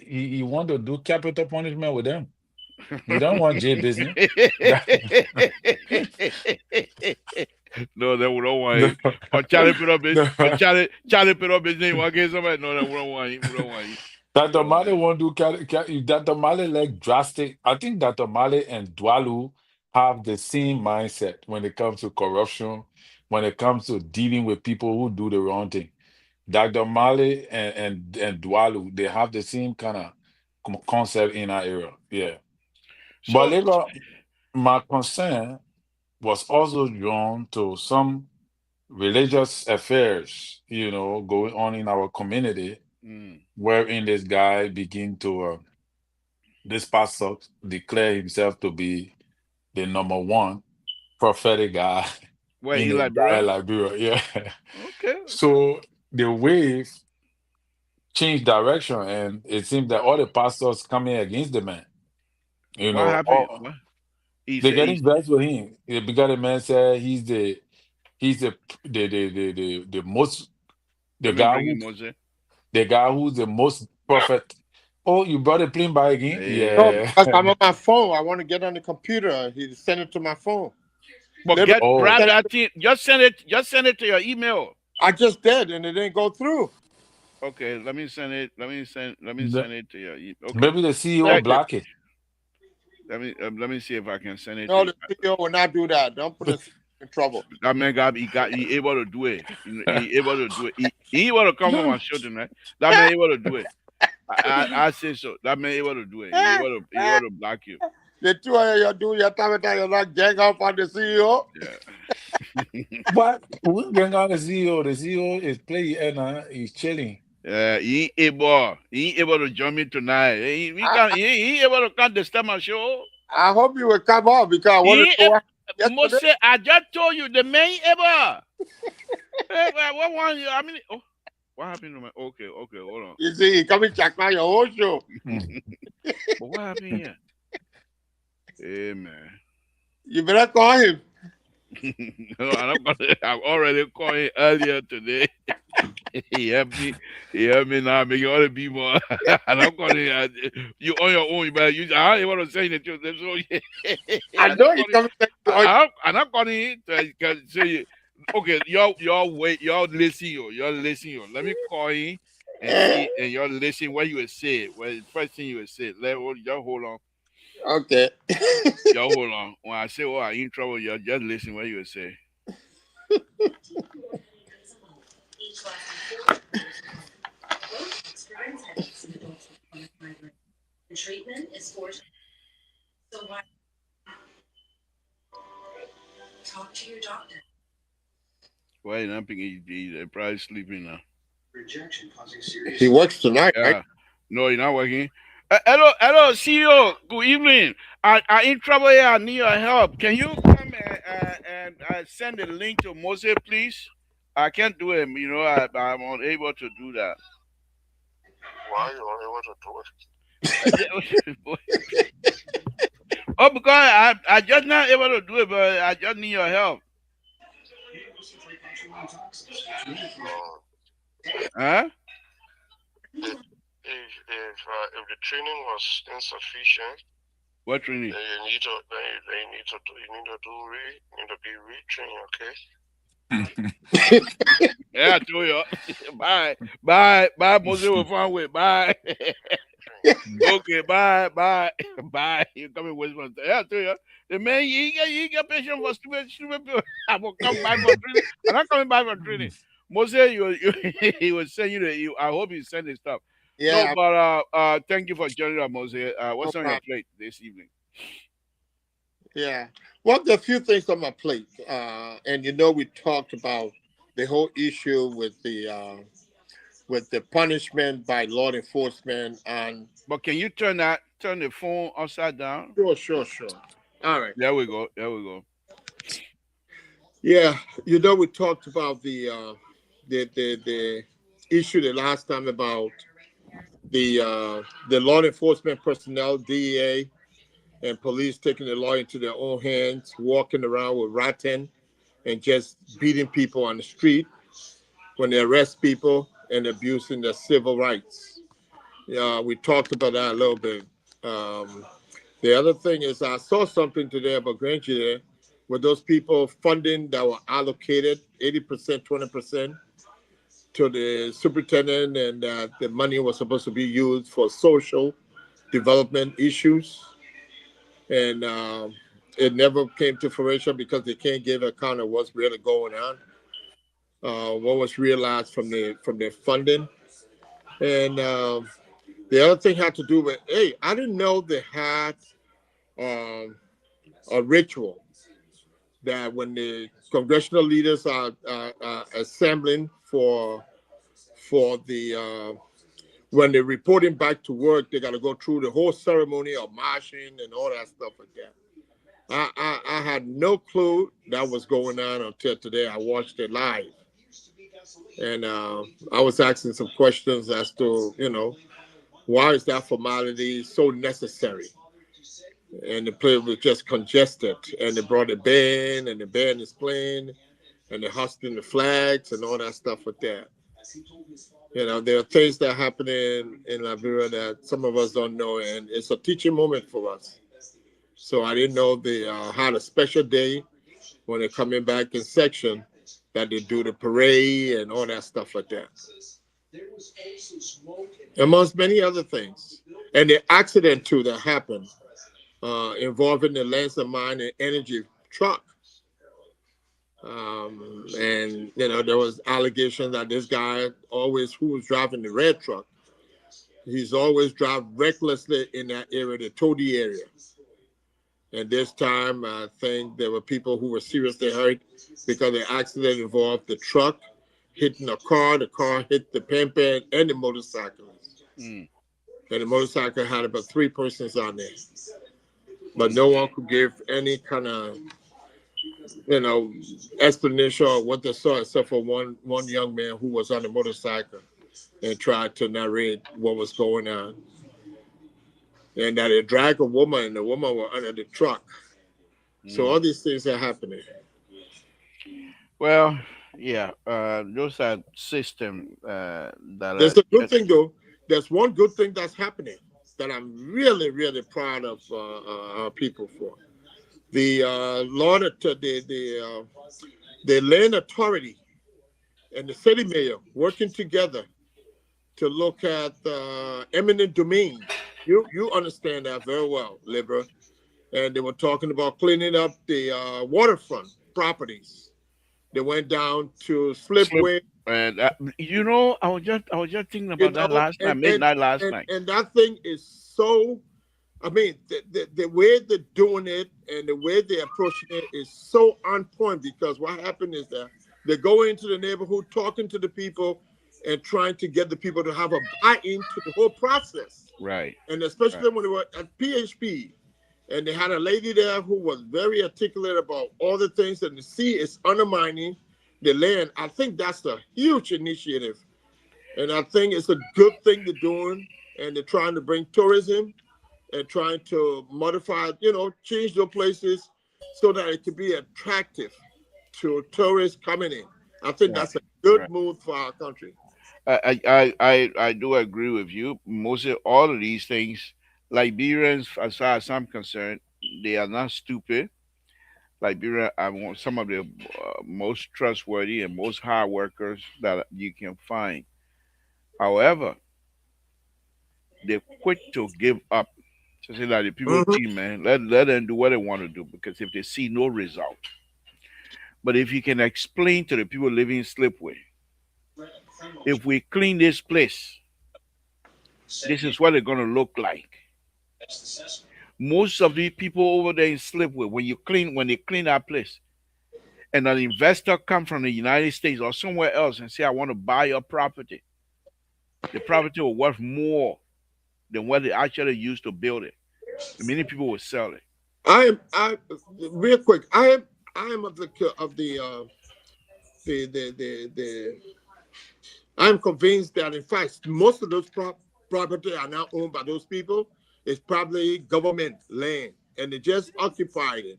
he want to do capital punishment with them. He don't want jail business. No, they don't want it. Or Charlie put up business. Charlie put up business. What case somebody? No, they don't want it. We don't want it. Dr. Malley won't do. Dr. Malley like drastic. I think Dr. Malley and Dwalu have the same mindset when it comes to corruption, when it comes to dealing with people who do the wrong thing. Dr. Malley and Dwalu, they have the same kind of concept in our area. Yeah. So, but later, my concern was also drawn to some religious affairs, going on in our community, wherein this guy begin to, this pastor declare himself to be the number one prophetic guy in Liberia. Yeah. Okay. So the wave changed direction, and it seems that all the pastors coming against the man. What happened? They getting vexed with him because the man said he's the most the guy who's the most prophet. Oh, you brought a plane by again? Yeah. No, I'm on my phone. I want to get on the computer. He sent it to my phone. But grab that thing. Just send it to your email. I just did, and it didn't go through. Okay, let me send it. Let me send it to your email. Okay. Maybe the CEO block it. Let me see if I can send it. No, the CEO will not do that. Don't put us in trouble. That man he able to do it. He able to do it. He able to come on my show tonight. That man able to do it. I say so. That man able to do it. He able to block you. The two of you do your time, you're not gang up on the CEO. Yeah. But we gang on the CEO. The CEO is playing and he's chilling. He ain't able to join me tonight. He ain't able to come to start my show. I hope you will come on because I want to know. Mose, I just told you the man able. What one? I mean, what happened to my? Okay, hold on. You see, he coming check out your whole show. But what happened here? Hey man, you better call him. No, I've already called him earlier today. He helped me now. Make it all the people. And I'm calling you on your own. You better use. I don't want to say the truth. I know you coming. I'm not calling him to say. Okay, y'all wait. Y'all listen. Let me call him and see, and y'all listen what you would say. Well, the first thing you would say. Y'all hold on. Okay. Y'all hold on. When I say, I'm in trouble, y'all just listen what you would say. Treatment is forced. So why talk to your doctor? Why not picking? They're probably sleeping now. Rejection causing serious. He works tonight, right? No, he's not working. Hello, CEO. Good evening. I'm in trouble here. I need your help. Can you come and send the link to Moses, please? I can't do it. I'm unable to do that. Why are you unable to do it? Oh, because I just not able to do it, but I just need your help. It if the training was insufficient, What training? then you need to be retrained. Okay. Yeah, I told you. Bye, Moses will find way. Bye. Okay, bye. You coming with one? Yeah, I told you. The man, you get patient for stupid people. I will come by for training. I'm not coming by for training. Moses, he was saying you. I hope you send his stuff. No, Yeah, but thank you for joining us, Moses. no What's on your problem. plate this evening? Yeah. Well, there are a few things on my plate. And we talked about the whole issue with the punishment by law enforcement and But can you turn the phone upside down? sure. All right. There we go. Yeah, we talked about the issue the last time about the law enforcement personnel, DEA and police taking the law into their own hands, walking around with rattan and just beating people on the street when they arrest people and abusing their civil rights. We talked about that a little bit. The other thing is I saw something today about Grand Jury with those people funding that were allocated 80%, 20% to the superintendent, and the money was supposed to be used for social development issues. And it never came to fruition because they can't give account of what's really going on, what was realized from their funding. And the other thing had to do with, hey, I didn't know they had um, a ritual that when the congressional leaders are assembling for the when they're reporting back to work, they got to go through the whole ceremony of marching and all that stuff like that. I had no clue that was going on until today. I watched it live, and I was asking some questions as to why is that formality so necessary? And the place was just congested, and they brought a band, and the band is playing, and they're hosting the flags and all that stuff like that. There are things that happen in Liberia that some of us don't know, and it's a teaching moment for us. So I didn't know they had a special day when they're coming back in section that they do the parade and all that stuff like that, amongst many other things. And the accident too that happened involving the Lancer Mine and Energy truck. And there was allegations that this guy who was driving the red truck, he's always drive recklessly in that area, the Toady area. And this time, I think there were people who were seriously hurt because the accident involved the truck hitting a car. The car hit the pampa and the motorcyclist. And the motorcycle had about 3 persons on there. But no one could give any kind of, explanation of what they saw, except for one young man who was on the motorcycle and tried to narrate what was going on. And that it dragged a woman, and the woman was under the truck. So all these things are happening. Well, yeah, those are systems that There's a good thing though. There's one good thing that's happening that I'm really, really proud of our people for. The the land authority and the city mayor working together to look at eminent domain. You understand that very well, Libra. And they were talking about cleaning up the waterfront properties. They went down to Slipway. And I was just thinking about that last night, midnight last night. And that thing is so. I mean, the way they're doing it and the way they're approaching it is so on point, because what happened is that they go into the neighborhood, talking to the people and trying to get the people to have a buy-in to the whole process. Right. And especially when they were at PHP, and they had a lady there who was very articulate about all the things that the sea is undermining the land. I think that's a huge initiative. And I think it's a good thing they're doing. And they're trying to bring tourism and trying to modify, change those places so that it can be attractive to tourists coming in. I think that's a good move for our country. I do agree with you. Most of all of these things, Liberians, as far as I'm concerned, they are not stupid. Liberia are some of the most trustworthy and most hard workers that you can find. However, they're quick to give up. To say that the people Hmm. team, man, let them do what they want to do because if they see no result, but if you can explain to the people living in Slipway, if we clean this place, this is what it's gonna look like. Most of the people over there in Slipway, when they clean that place, and an investor come from the United States or somewhere else and say, I want to buy your property, the property will worth more than what they actually used to build it. And many people will sell it. I real quick. I am of the I'm convinced that in fact most of those property are now owned by those people. It's probably government land, and they just occupied it.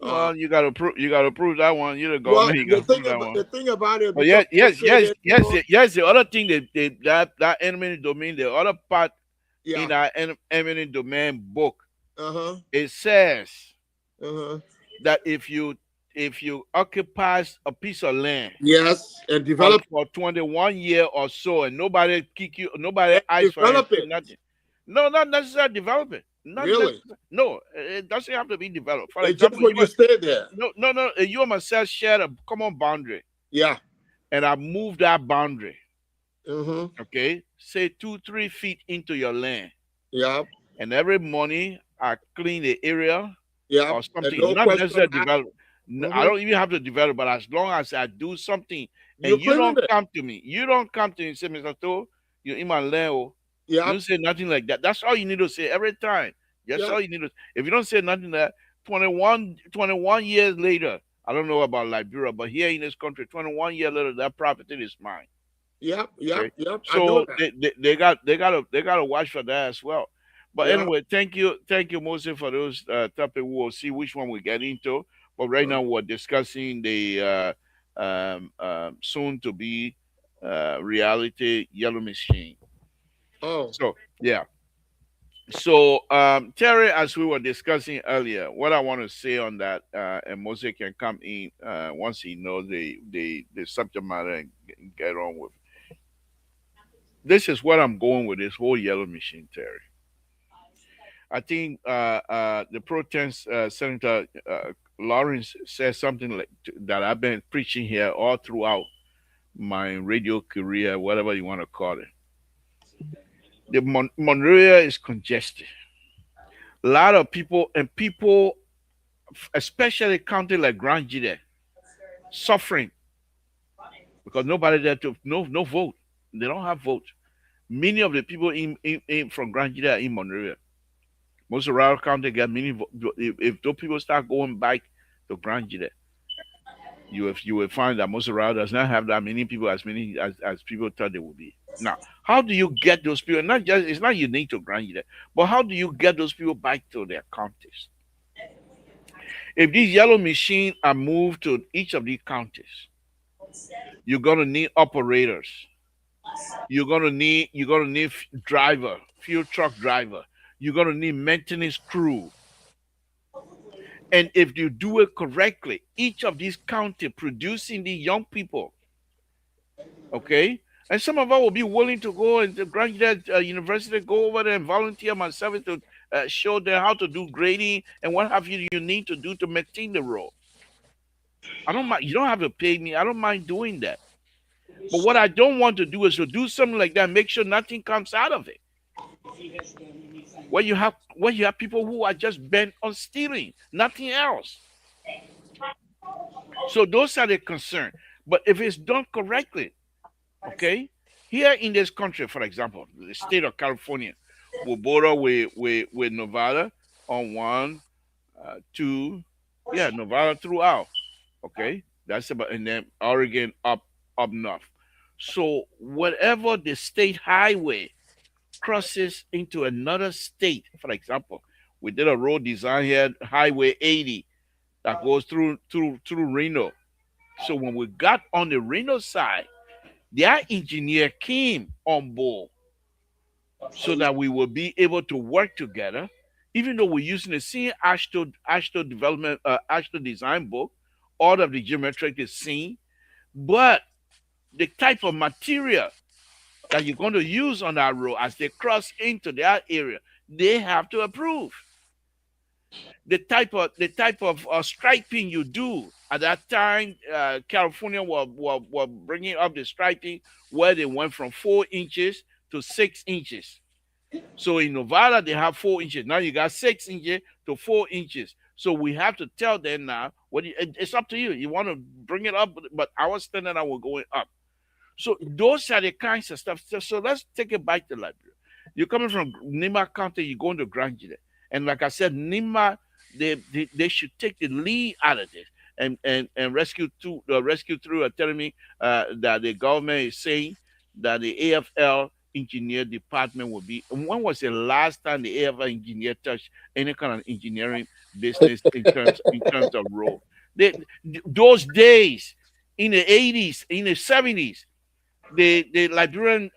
Uh, Well, you gotta prove that one. You're the well, government, you gotta prove that one. the thing about it, But because yes, most yes, of yes, the yes, people, yes. The other thing that eminent domain, the other part yeah, in our eminent domain book, uh huh, it says uh huh, that if you occupy a piece of land yes, and for 21 year or so, and nobody kick you, nobody eyes for it, develop say it. nothing. No, not necessarily develop it. Not Really, necessarily. No, it doesn't have to be developed. For it's just example, when you stay there. you and myself share a common boundary, Yeah, and I move that boundary. uh-huh, Okay, say 2, 3 feet into your land, yeah, and every morning I clean the area yeah, or and something, no not question necessarily asked. develop. I Mm-hmm. don't even have to develop, but as long as I do something and You're cleaning it. you don't come to me and say, Mr. To, you're in my land. Oh." You Yeah, don't say nothing like that. That's all you need to say every time. That's yeah, all you need to. If you don't say nothing that 21 years later, I don't know about Liberia, but here in this country, 21 years later, that property is mine. yeah, yeah, Okay, yeah. I know so that. they gotta watch for that as well. But Yeah. anyway, thank you, Moses, for those topic. We'll see which one we get into. But right now we're discussing the soon to be reality yellow machine. Oh, So yeah. So Terry, as we were discussing earlier, what I want to say on that, and Moses can come in once he knows the subject matter and get on with. This is what I'm going with this whole yellow machine, Terry. I think the protest Senator Lawrence said something like that I've been preaching here all throughout my radio career, whatever you want to call it. The Monrovia is congested. A lot of people and people, especially county like Grand Gide, suffering because nobody there to no vote. They don't have votes. Many of the people in from Grand Gide are in Monrovia. Most of Rural County get many. If those people start going back to Grand Gide, you will find that most of Rural does not have that many people as people thought they would be. Now, how do you get those people? Not just it's not unique to Grand Gide, but how do you get those people back to their counties? If these yellow machines are moved to each of these counties, you're gonna need operators. You're gonna need driver, fuel truck driver. You're gonna need maintenance crew. And if you do it correctly, each of these county producing the young people, okay, and some of us will be willing to go and to graduate university, go over there and volunteer myself to show them how to do grading and what have you need to do to maintain the road. I don't mind. You don't have to pay me. I don't mind doing that. But what I don't want to do is to do something like that, make sure nothing comes out of it. Where you have people who are just bent on stealing, nothing else. So those are the concern. But if it's done correctly, okay, here in this country, for example, the state of California will border with Nevada on one, two, yeah, Nevada throughout. Okay, that's about, and then Oregon up north. So whatever the state highway crosses into another state, for example, we did a road design here, Highway 80, that goes through Reno. So when we got on the Reno side, their engineer came on board so that we will be able to work together, even though we're using the same ASHTO development, ASHTO design book, all of the geometric is same, but the type of material that you're going to use on that road as they cross into that area, they have to approve. The type of striping you do at that time, California were bringing up the striping where they went from 4 inches to 6 inches. So in Nevada they have 4 inches. Now you got 6 inches to 4 inches. So we have to tell them now. It's up to you. You want to bring it up, but our standard are going up. So those are the kinds of stuff. So let's take it back to Liberia. You're coming from Nima County, you're going to Grand Gile. And like I said, Nima, they should take the lead out of this and rescue through are telling me that the government is saying that the AFL engineer department will be. When was the last time the AFL engineer touched any kind of engineering business in terms of road? Those days in the 80s, in the 70s, the Liberian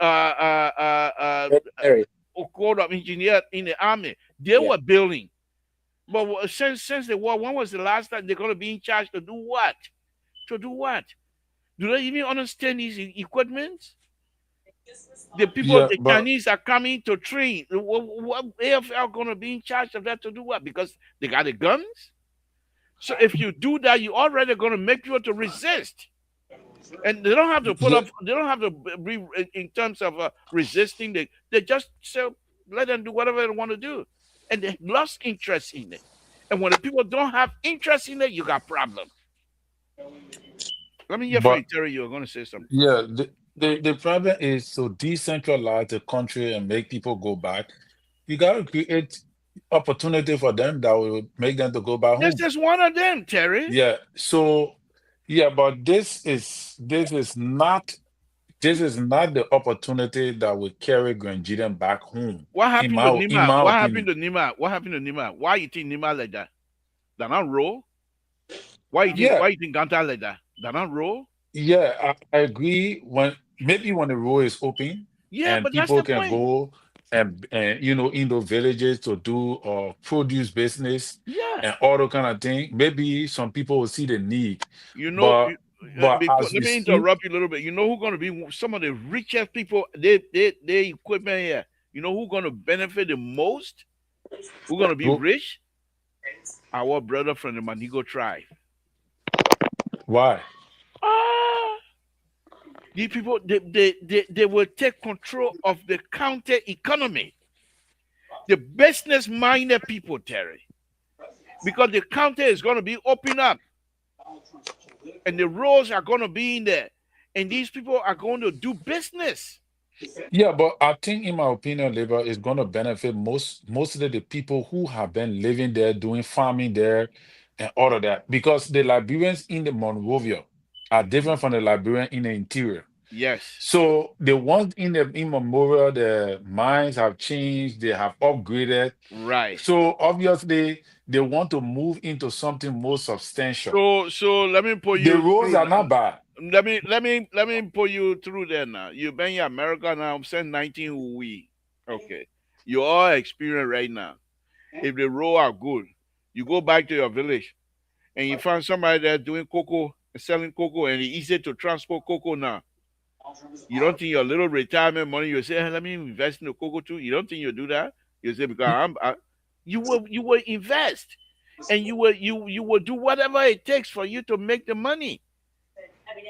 code of engineer in the army, they were building. But since the war, when was the last time they're going to be in charge to do what? To do what? Do they even understand these equipment? The people, Yeah, the but Chinese are coming to train. What AFL going to be in charge of that to do what? Because they got the guns. So if you do that, you're already going to make people to resist. And they don't have to put yeah, up. They don't have to be in terms of resisting. They just say let them do whatever they want to do, and they lost interest in it. And when the people don't have interest in it, you got problem. Let me hear from you, but Terry. You're going to say something. yeah, the problem is to decentralize the country and make people go back. You gotta create opportunity for them that will make them to go back This home. is one of them, Terry. Yeah. So yeah, but this is not the opportunity that will carry Grenadian back home. What In happened to my in Nima? my What happened opinion. to Nima? What happened to Nima? Why you think Nima like that? They're not roll. Why you think? Yeah, Why you think Ganta like that? They're not roll. yeah, I agree. When the road is open Yeah, and but that's people the can point. go and in those villages to do produce business Yeah. and all the kind of thing, maybe some people will see the need. You know, But but because as let we me speak, interrupt you a little bit. You know who's going to be some of the richest people? They equipment here. You know who's going to benefit the most? Who's going to be go- rich? Our brother from the Manigo tribe. why? Ah, these people they will take control of the county economy. The business minded people, Terry, because the county is going to be open up and the roads are going to be in there, and these people are going to do business. Yeah, but I think, in my opinion, labor is going to benefit mostly the people who have been living there, doing farming there, and all of that. Because the Liberians in the Monrovia are different from the Liberian in the interior. Yes, So the ones in Monrovia, the mines have changed, they have upgraded. right. So obviously, they want to move into something more substantial. So let me put The you roads through. are not bad. Let me put you through there now. You've been in America now. I'm saying 19 we. Okay. You all experience right now. If the road are good, you go back to your village and you find somebody there doing cocoa, selling cocoa, and it's easy to transport cocoa now. You don't think your little retirement money, you say, hey, let me invest in the cocoa too. You don't think you do that? You say because you will invest and you will do whatever it takes for you to make the money.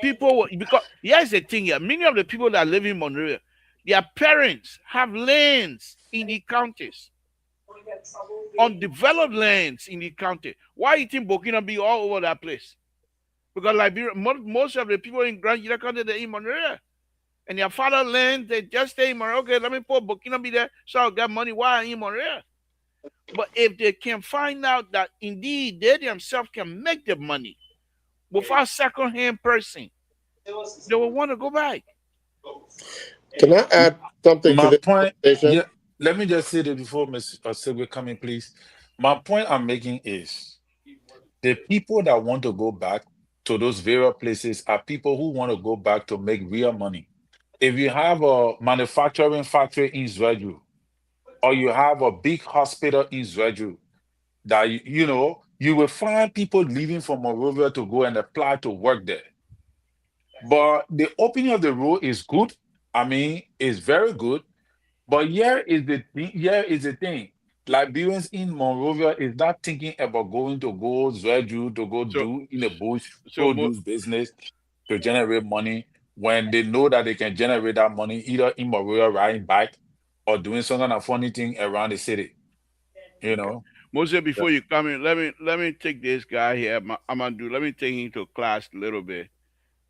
Because here's the thing here, many of the people that live in Monrovia, their parents have lands in the counties, undeveloped lands in the county. Why you think Burkina be all over that place? Because Liberia, most of the people in Grand Gila County, they're in Monrovia. And their father land, they just stay in Monrovia. Okay, let me put Burkina be there, so I'll get money while I'm in Monrovia. But if they can find out that indeed they themselves can make the money without second-hand person, they will want to go back. Can I add something to My this point, conversation? yeah, let me just say that before Ms. Osigwe come in, please. My point I'm making is the people that want to go back to those various places are people who want to go back to make real money. If you have a manufacturing factory in Zwedru, or you have a big hospital in Zwedru, that you will find people leaving from Monrovia to go and apply to work there. But the opening of the road is good. I mean, it's very good. But here is the thing. Here is the thing. Liberians in Monrovia is not thinking about going to go Zwedru to go So do in the bush so mo- produce business to generate money when they know that they can generate that money either in Monrovia riding bike or doing some kind of funny thing around the city. You okay. know. Moses, Yeah. before you come in, let me take this guy here. Amadou, let me take him to class a little bit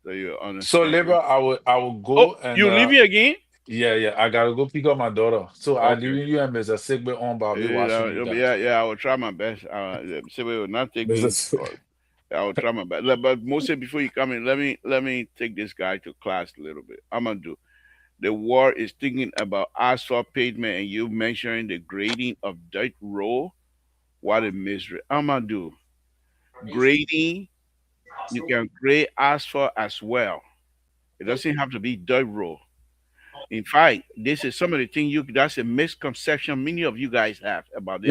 so you So understand. labor, I will Oh, go and you leaving again? yeah, I gotta go pick up my daughter. So I Okay. leaving you and Mr. Sigbe on, but I'll be watching you Yeah, guys. yeah, I will try my best. Say we will not take me. Mr. I will try my best. But Moses, before you come in, let me take this guy to class a little bit. Amadou, the war is thinking about asphalt pavement, and you mentioning the grading of dirt road. What a misery, Amadou. Grading, you can grade asphalt as well. It doesn't have to be dirt road. In fact, this is some of the things that's a misconception many of you guys have about the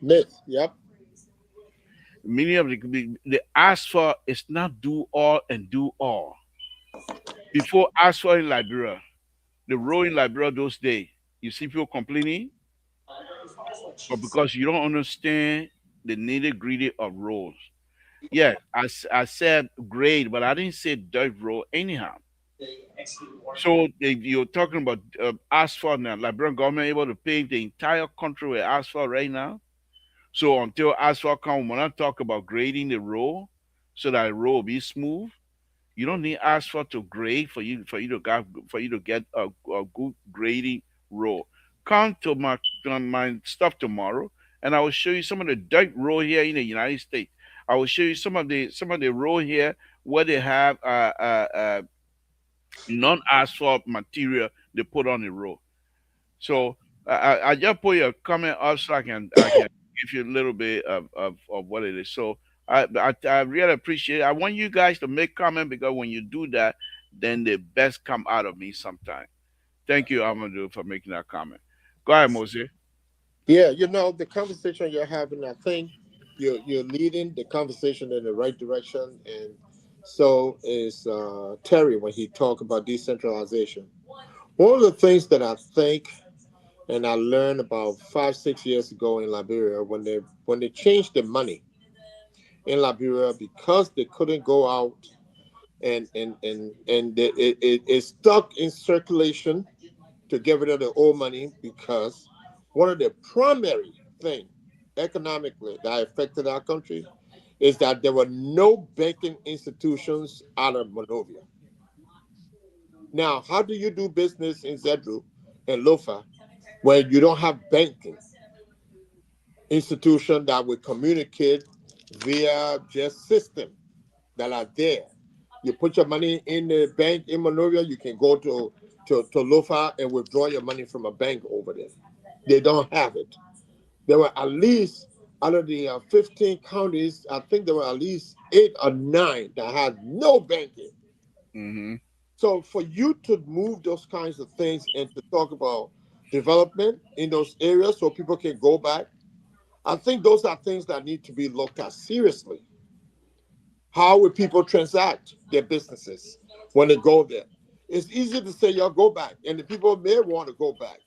Myth. Yep. many of the asphalt is not do all and do all. Before asphalt in Liberia, the road in Liberia those days, you see people complaining, but because you don't understand the nitty gritty of roads. Yeah, I said grade, but I didn't say dirt road anyhow. So you're talking about asphalt now. Liberian government able to pave the entire country with asphalt right now. So until asphalt come, when I talk about grading the road so that the road will be smooth, you don't need asphalt to grade for you to get a good grading road. Come to my stuff tomorrow, and I will show you some of the dirt road here in the United States. I will show you some of the road here where they have non-asphalt material they put on the road. So I just put your comment up so I can give you a little bit of what it is. So I really appreciate it. I want you guys to make comment because when you do that, then the best come out of me sometime. Thank you, Amadou, for making that comment. Go ahead, Moses. Yeah, the conversation you're having, I think you're leading the conversation in the right direction, and so is Terry when he talked about decentralization. One of the things that I think and I learned about 5 6 years ago in Liberia when they changed the money in Liberia because they couldn't go out and it stuck in circulation to get rid of the old money because one of the primary thing economically that affected our country is that there were no banking institutions out of Monrovia. Now, how do you do business in Zedru and Lofa when you don't have banking institution that will communicate via just system that are there? You put your money in the bank in Monrovia, you can go to Lofa and withdraw your money from a bank over there. They don't have it. There were at least out of the 15 counties, I think there were at least 8 or 9 that had no banking. Mm-hmm. So for you to move those kinds of things and to talk about development in those areas so people can go back, I think those are things that need to be looked at seriously. How will people transact their businesses when they go there? It's easy to say, y'all go back, and the people may want to go back.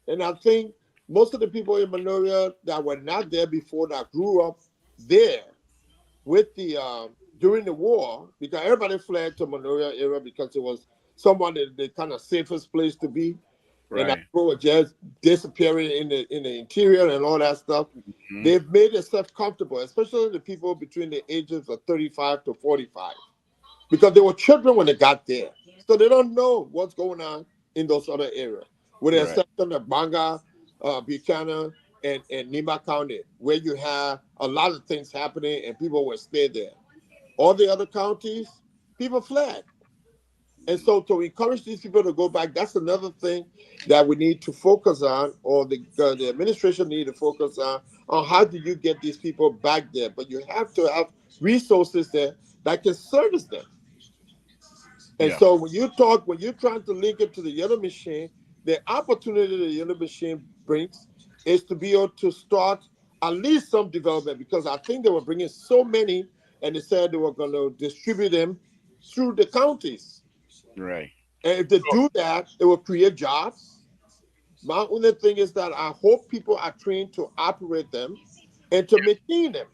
And I think most of the people in Monrovia that were not there before that grew up there with the during the war because everybody fled to Monrovia area because it was somewhat the kind of safest place to be, and that Right. people were just disappearing in the interior and all that stuff. Mm-hmm. They've made themselves comfortable, especially the people between the ages of 35 to 45, because they were children when they got there, so they don't know what's going on in those other areas, with the Right. exception of Banga, Buchanan, and Nima County, where you have a lot of things happening and people will stay there. All the other counties, people fled. And so to encourage these people to go back, that's another thing that we need to focus on, or the administration need to focus on how do you get these people back there. But you have to have resources there that can service them. And Yeah. so when you're trying to link it to the yellow machine, the opportunity the yellow machine brings is to be able to start at least some development, because I think they were bringing so many, and they said they were going to distribute them through the counties. Right. And if they So, do that, it will create jobs. My only thing is that I hope people are trained to operate them and to maintain them.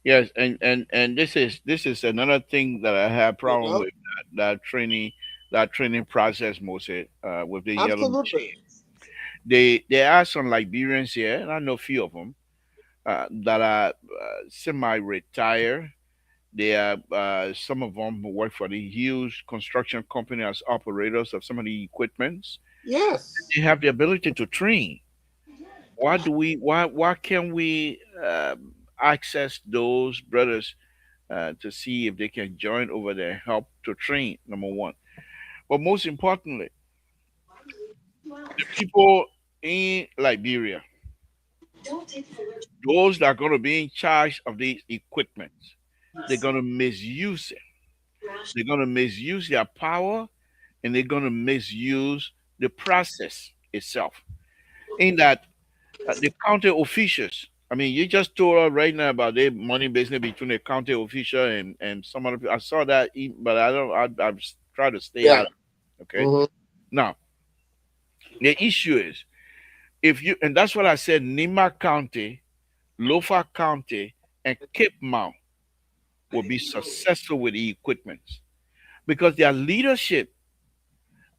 yes, and this is another thing that I have You problem know, with, that training process, Moses, with the yellow absolutely. machine. There are some Liberians here, and I know a few of them that are semi-retired. They are some of them who work for the huge construction company as operators of some of the equipments. Yes. They have the ability to train. Why can't we access those brothers to see if they can join over there, help to train, number one. But most importantly, the people in Liberia, those that are going to be in charge of these equipment, they're going to misuse it. They're going to misuse their power, and they're going to misuse the process itself. In that, the county officials, I mean, you just told us right now about the money business between the county official and some other people. I saw that, but I don't. I've tried to stay out Yeah. of it. Okay. Hmm. Now, the issue is, if you, and that's what I said, Nima County, Lofa County, and Cape Mount will be successful with the equipment because their leadership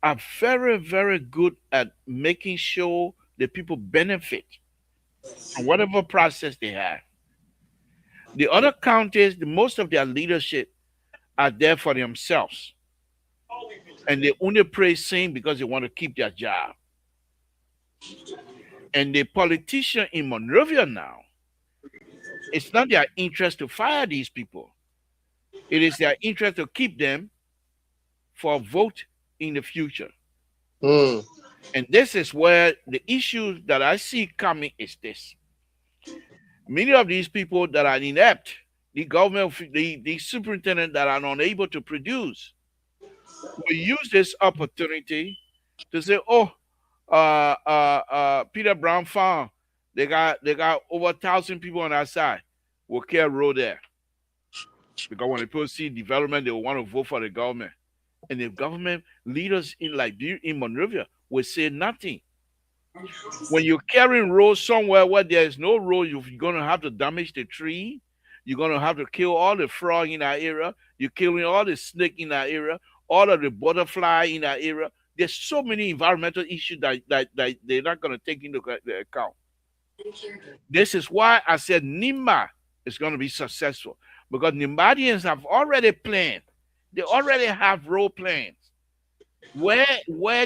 are very, very good at making sure the people benefit from whatever process they have. The other counties, the most of their leadership are there for themselves, and they only praise same because they want to keep their job. And the politician in Monrovia now, it's not their interest to fire these people. It is their interest to keep them for a vote in the future. Mm. And this is where the issue that I see coming is this. Many of these people that are inept, the government, the superintendent that are unable to produce, will use this opportunity to say, "Oh, Peter Brown Farm, they got over 1,000 people on that side. We'll carry road there because when people see development, they will want to vote for the government, and the government leaders in Liberia, in Monrovia, will say nothing. When you're carrying road somewhere where there is no road, you're going to have to damage the tree. You're going to have to kill all the frog in that area. You're killing all the snake in that area, all of the butterfly in that area. There's so many environmental issues that they're not going to take into account. This is why I said Nima is going to be successful because Nimadians have already planned. They already have road plans where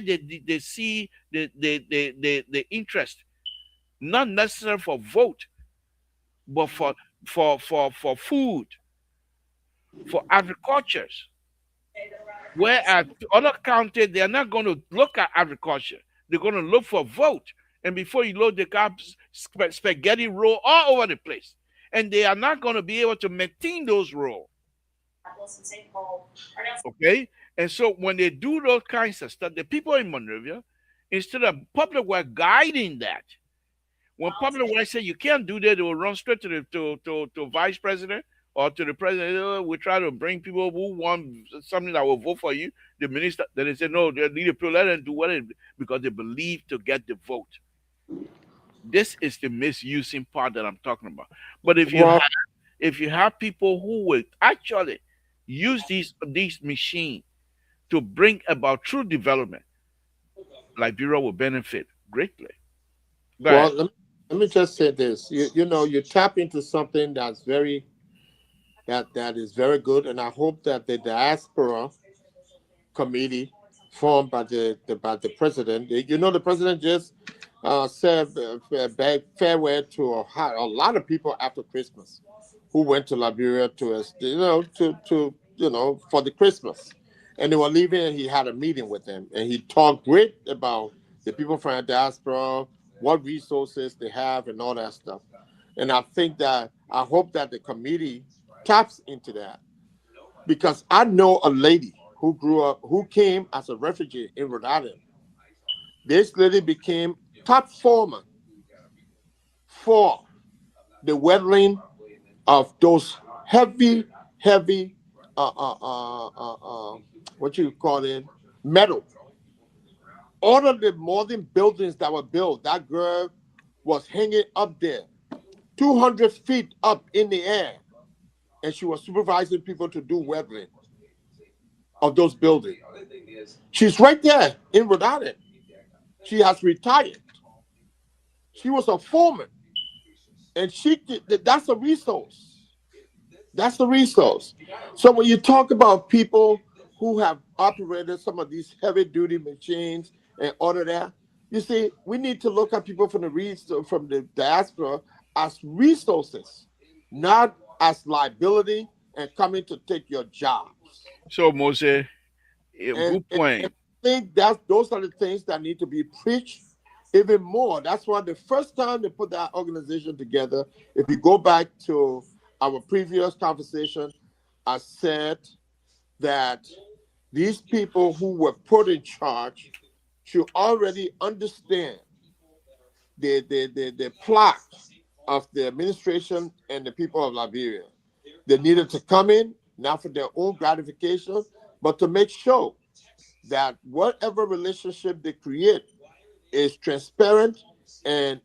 they see the interest, not necessarily for vote, but for food, for agriculture. Whereas other counties, they are not going to look at agriculture. They're going to look for vote. And before you load, they got spaghetti roll all over the place. And they are not going to be able to maintain those rolls. Okay? And so when they do those kinds of stuff, the people in Monrovia, instead of public work guiding that, when public works say you can't do that, they will run straight to the vice president or to the president. "Oh, we try to bring people who want something that will vote for you." The minister, then they say no, they need to let them do what it because they believe to get the vote. This is the misusing part that I'm talking about. But Well, if you have people who will actually use these machines to bring about true development, Liberia will benefit greatly. Go well, ahead. let me just say this. You know, you tap into something that's very that is very good, and I hope that the diaspora committee formed by the president. You know, the president just said farewell to a lot of people after Christmas who went to Liberia to for the Christmas, and they were leaving. And he had a meeting with them, and he talked great about the people from the diaspora, what resources they have, and all that stuff. And I hope that the committee taps into that, because I know a lady. who came as a refugee in Rhode Island. This lady became top foreman for the welding of those heavy, heavy, uh, uh, uh, uh, uh, what you call it, metal. All of the modern buildings that were built, that girl was hanging up there, 200 feet up in the air, and she was supervising people to do welding of those buildings. She's right there in Rhode Island. She has retired. She was a foreman, and that's a resource. That's the resource. So when you talk about people who have operated some of these heavy duty machines and all of that, you see, we need to look at people from the diaspora as resources, not as liability and coming to take your jobs. So Moses, And, good and point. I think that those are the things that need to be preached even more. That's why the first time they put that organization together, if you go back to our previous conversation, I said that these people who were put in charge should already understand the plot of the administration and the people of Liberia. They needed to come in, not for their own gratification, but to make sure that whatever relationship they create is transparent and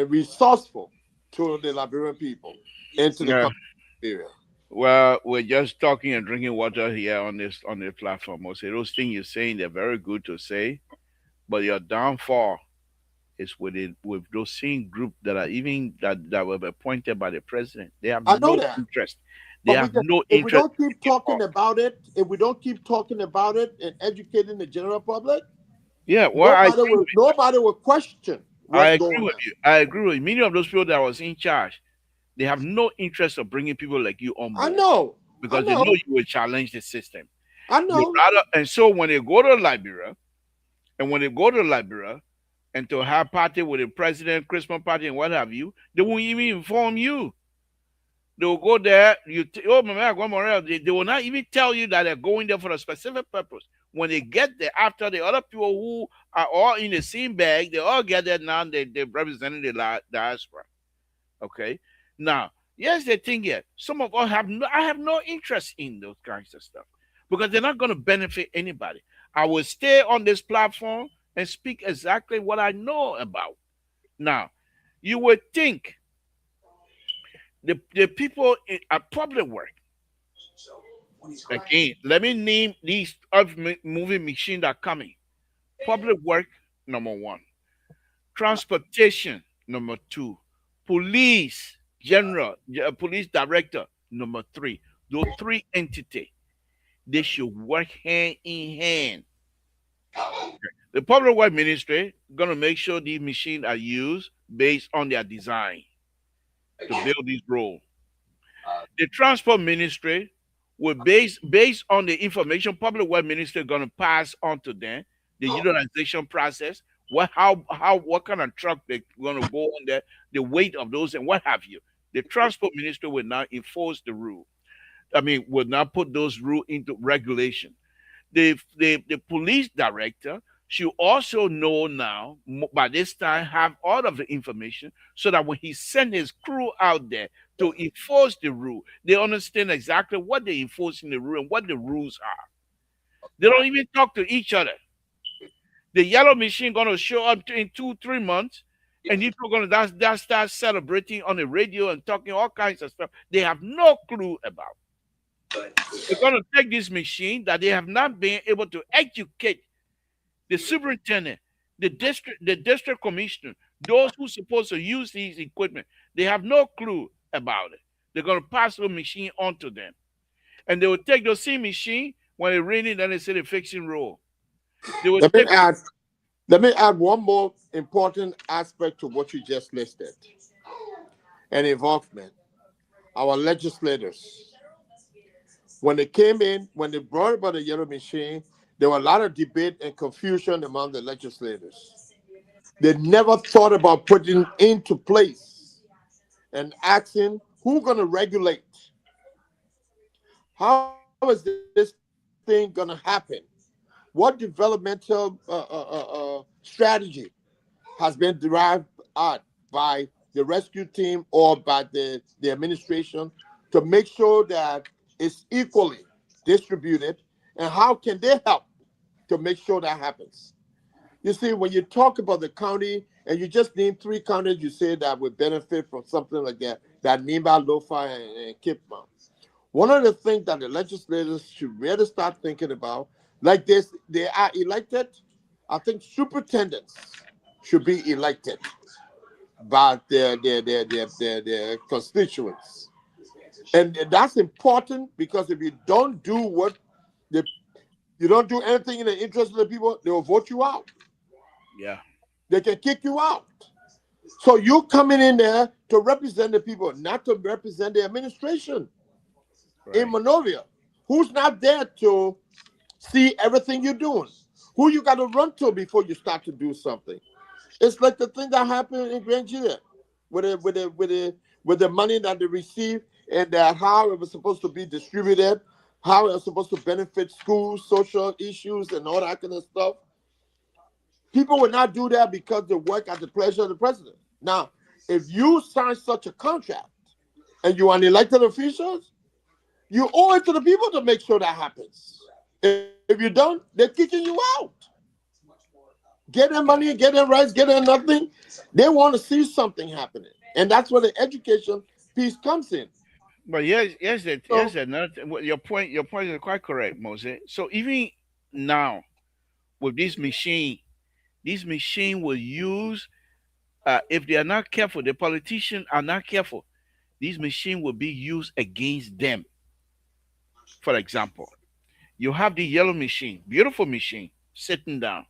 resourceful to the Liberian people and to the Yeah. country of Liberia. Well, we're just talking and drinking water here on this platform. Moses, those things you're saying, they're very good to say, but your downfall is with those same group that are even that were appointed by the president. They have I know no that. interest. They But have no if we interest don't keep in talking about it, if we don't keep talking about it and educating the general public, yeah, well, nobody will question I what's agree going with on. you. I agree with you. Many of those people that was in charge, they have no interest of bringing people like you on I board know, I because they know know, you will challenge the system. I They know. rather, and so when they go to Liberia, and when they go to Liberia and to have party with the president, Christmas party and what have you, they won't even inform you. They will go there. Oh, my man, they will not even tell you that they're going there for a specific purpose. When they get there, after the other people who are all in the same bag, they all get there now. They're representing the diaspora. Okay. Now, yes, they think it. Some of us have no. I have no interest in those kinds of stuff because they're not going to benefit anybody. I will stay on this platform and speak exactly what I know about. Now, you would think the people at public work. Again, let me name these moving machines that are coming. Public work, number one. Transportation, number two. Police, police director, number three. Those three entities, they should work hand in hand. The public work ministry gonna make sure these machines are used based on their design to build this road. The transport ministry will based on the information public work ministry going to pass on to them, the utilization process, what kind of truck they're going to go on there, the weight of those and what have you. The transport ministry will now enforce the rule. I mean, will now put those rules into regulation. The police director should also know now by this time have all of the information so that when he send his crew out there to enforce the rule, they understand exactly what they enforce in the rule and what the rules are. They don't even talk to each other. The yellow machine gonna show up in 2 3 months, and people are gonna that start celebrating on the radio and talking all kinds of stuff they have no clue about. They're gonna take this machine that they have not been able to educate the superintendent, the district commissioner, those who supposed to use these equipment, they have no clue about it. They're gonna pass the machine on to them. And they will take those same machine when it's raining, then they say the fixing roll. They will Let me take add. Let me add one more important aspect to what you just listed: and involvement. Our legislators, when they came in, when they brought about the yellow machine, there were a lot of debate and confusion among the legislators. They never thought about putting into place and asking who's going to regulate. How is this possible? thing gonna happen? What developmental strategy has been derived out by the rescue team or by the administration to make sure that it's equally distributed, and how can they help to make sure that happens? You see, when you talk about the county, and you just name three counties you say that would benefit from something like that Nimba, Lofa, and Kipma. One of the things that the legislators should really start thinking about, like this, they are elected. I think superintendents should be elected by their constituents. And that's important, because if you don't do the you don't do anything in the interest of the people, they will vote you out. Yeah. They can kick you out. So you coming in there to represent the people, not to represent the administration in Right. Monrovia, who's not there to see everything you're doing, who you got to run to before you start to do something. It's like the thing that happened in Grand Julia with the money that they received, and that how it was supposed to be distributed, how it was supposed to benefit schools, social issues, and all that kind of stuff. People would not do that because they work at the pleasure of the president. Now, if you sign such a contract and you are an elected officials, you owe it to the people to make sure that happens. If you don't, they're kicking you out. Get their money, get their rights, get their nothing. They want to see something happening. And that's where the education piece comes in. But yes, So, another your point is quite correct, Moses. So even now with this machine will use, if they are not careful, the politicians are not careful, this machine will be used against them. For example, you have the yellow machine, beautiful machine, sitting down,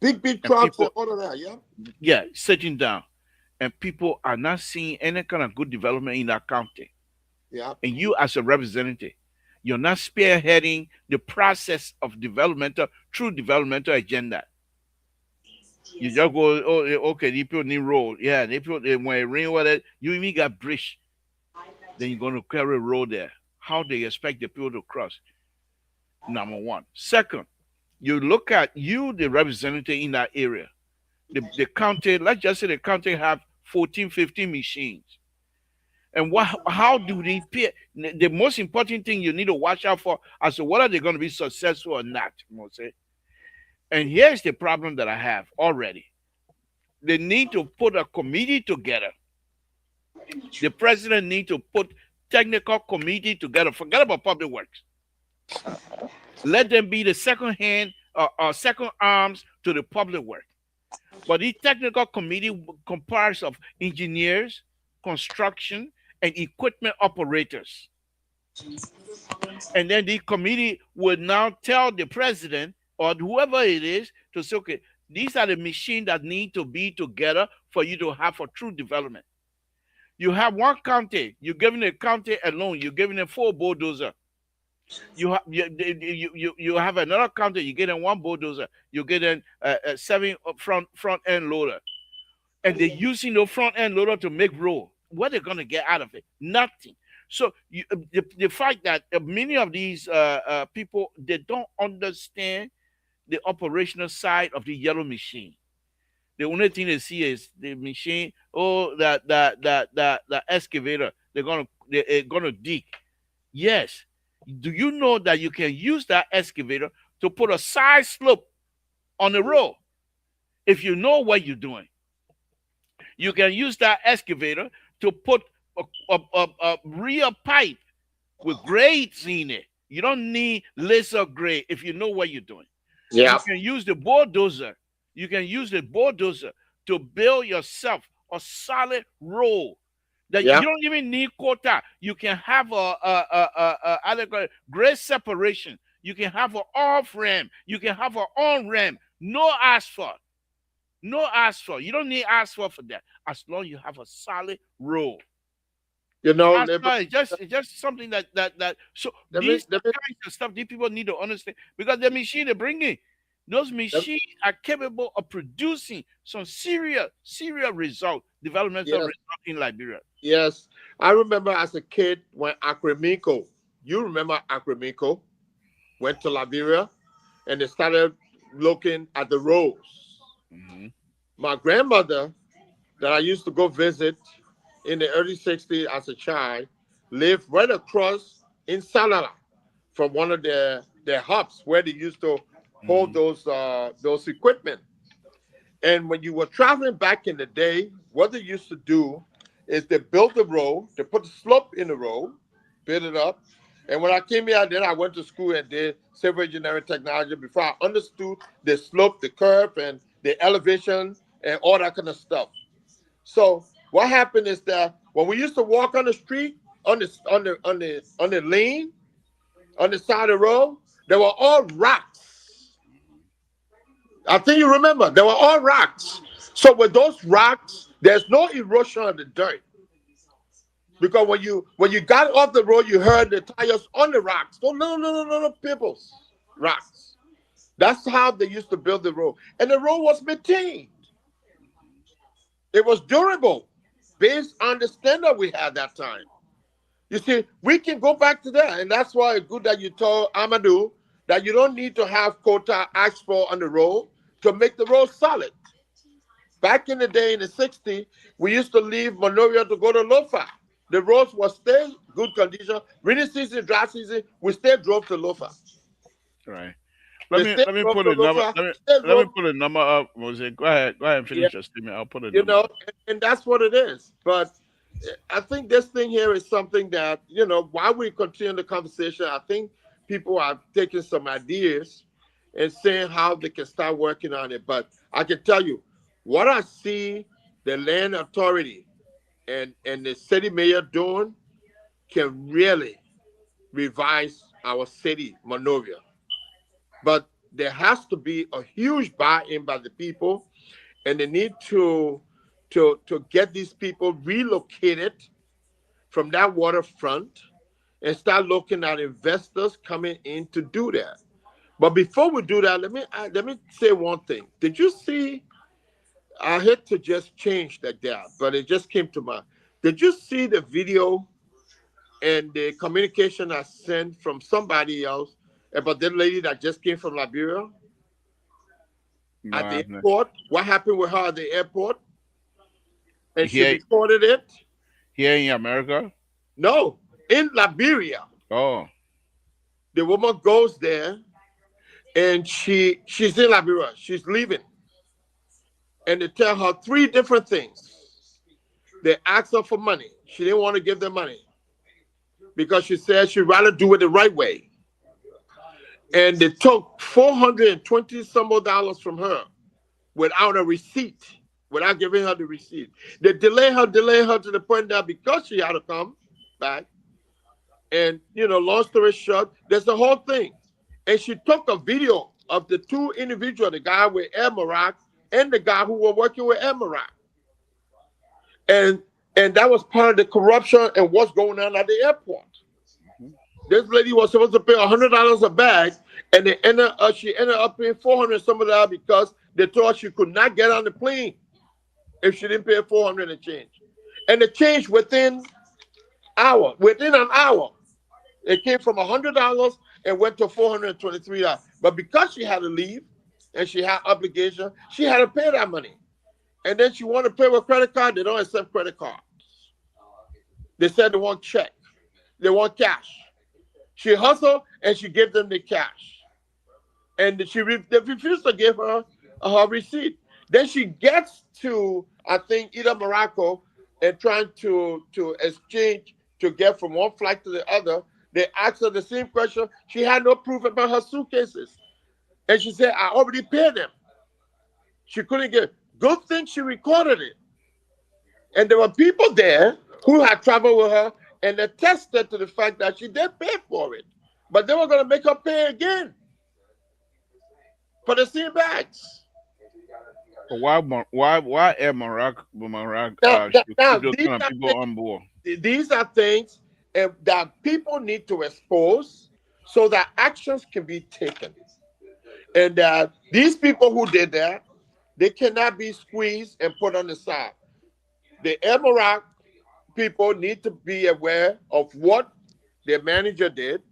big and trucks and people, all of that, yeah? yeah, sitting down, and people are not seeing any kind of good development in that county. Yeah. And you, as a representative, you're not spearheading the process of developmental, true developmental agenda. You just go, oh, okay, these people need road. Yeah, they people, when it rain, whatever, you even got bridge. Then you're going to carry a road there. How they expect the people to cross? Number one. Second, you look at you, the representative in that area. The county, let's just say the county have 14, 15 machines. And how do they pay? The most important thing you need to watch out for as to whether they're going to be successful or not, Mose. And here's the problem that I have already. They need to put a committee together. The president need to put technical committee together. Forget about public works. Let them be the second hand or second arms to the public work. But the technical committee comprised of engineers, construction, and equipment operators. And then the committee would now tell the president or whoever it is to say, okay, these are the machines that need to be together for you to have a true development. You have one county, you're giving a county alone, you're giving them 4 bulldozers. You have another county, you get in 1 bulldozer, you get in 7 front end loader, and they're using the front end loader to make road. What are they gonna get out of it? Nothing. So the fact that many of these people, they don't understand the operational side of the yellow machine. The only thing they see is the machine. Oh, that excavator. They're gonna dig. Yes. Do you know that you can use that excavator to put a side slope on the road if you know what you're doing? You can use that excavator to put a real pipe with grades in it. You don't need laser grade if you know what you're doing. Yeah. You can use the bulldozer. You can use the bulldozer to build yourself a solid road that Yeah. you don't even need quota. You can have a grade separation. You can have an off ramp. You can have an on ramp. No asphalt. No asphalt. You don't need asphalt for that. As long as you have a solid road. You know, Asphalt it's just something that so these kinds of stuff these people need to understand, because the machine they bring in, those machines are capable of producing some serious result, developmental result in Liberia. yes. I remember as a kid when Acremico, you remember Acremico? went to Liberia, and they started looking at the roads. Mm-hmm. My grandmother, that I used to go visit in the early 60s as a child, lived right across in Salala from one of their hubs where they used to hold Mm-hmm. those equipment. And when you were traveling back in the day, what they used to do is they built the road, they put the slope in the road, build it up. And when I came here, then I went to school and did civil engineering technology before I understood the slope, the curve, and the elevation and all that kind of stuff. So what happened is that when we used to walk on the street, on the lane, on the side of the road, they were all rocks. I think you remember, they were all rocks. So with those rocks, there's no erosion of the dirt. Because when you got off the road, you heard the tires on the rocks. No, no, no, no, no, no, pebbles, rocks. That's how they used to build the road. And the road was maintained. It was durable based on the standard we had that time. You see, we can go back to that. And that's why it's good that you told Amadou that you don't need to have quota asphalt on the road to make the road solid. Back in the day in the 60s, we used to leave Monrovia to go to Lofa. The roads were still good condition. Rainy season, dry season, we still drove to Lofa. Right. They still Let me drove put to a number. Lofa. Still Let me drove, put a number up. Was it? Go ahead. Go ahead and yeah, finish your statement. I'll put a you number know, up. and that's what it is. But I think this thing here is something that, while we continue the conversation, I think people are taking some ideas and saying how they can start working on it. But I can tell you, what I see the land authority and the city mayor doing can really revise our city, Monrovia. But there has to be a huge buy-in by the people, and they need to get these people relocated from that waterfront and start looking at investors coming in to do that. But before we do that, let me say one thing. Did you see? I hate to just change that there, but it just came to mind. Did you see the video and the communication I sent from somebody else about that lady that just came from Liberia No, at the I've not. airport? What happened with her at the airport? And she Here, recorded it? here in America. No, in Liberia. Oh, The woman goes there and she's in Liberia. She's leaving. And they tell her three different things. They ask her for money. She didn't want to give them money because she said she'd rather do it the right way. And they took 420 some more dollars from her without a receipt, without giving her the receipt. They delay her to the point that because she had to come back, and long story short, there's the whole thing. And she took a video of the two individuals, the guy with Air Morocco and the guy who were working with Air Morocco. And and that was part of the corruption and what's going on at the airport. mhm. This lady was supposed to pay $100 a bag, and she ended up paying 400 some of that because they told her she could not get on the plane if she didn't pay 400 and change. And the change within an hour, it came from $100 and went to $423. But because she had to leave and she had obligation, she had to pay that money. And then she wanted to pay with credit card. They don't accept credit card. They said they want check. They want cash. She hustled and she gave them the cash. And they refused to give her receipt. Then she gets to, I think, either Morocco and trying to exchange to get from one flight to the other. They asked her the same question. She had no proof about her suitcases. And she said, I already paid them. She couldn't get. Good thing she recorded it. And there were people there who had traveled with her and attested to the fact that she did pay for it. But they were going to make her pay again for the same bags. But why Air Morocco Now, now, should now keep those kind of people on board? these are things that people need to expose so that actions can be taken. And that these people who did that, they cannot be squeezed and put on the side. The Emirate people need to be aware of what their manager did,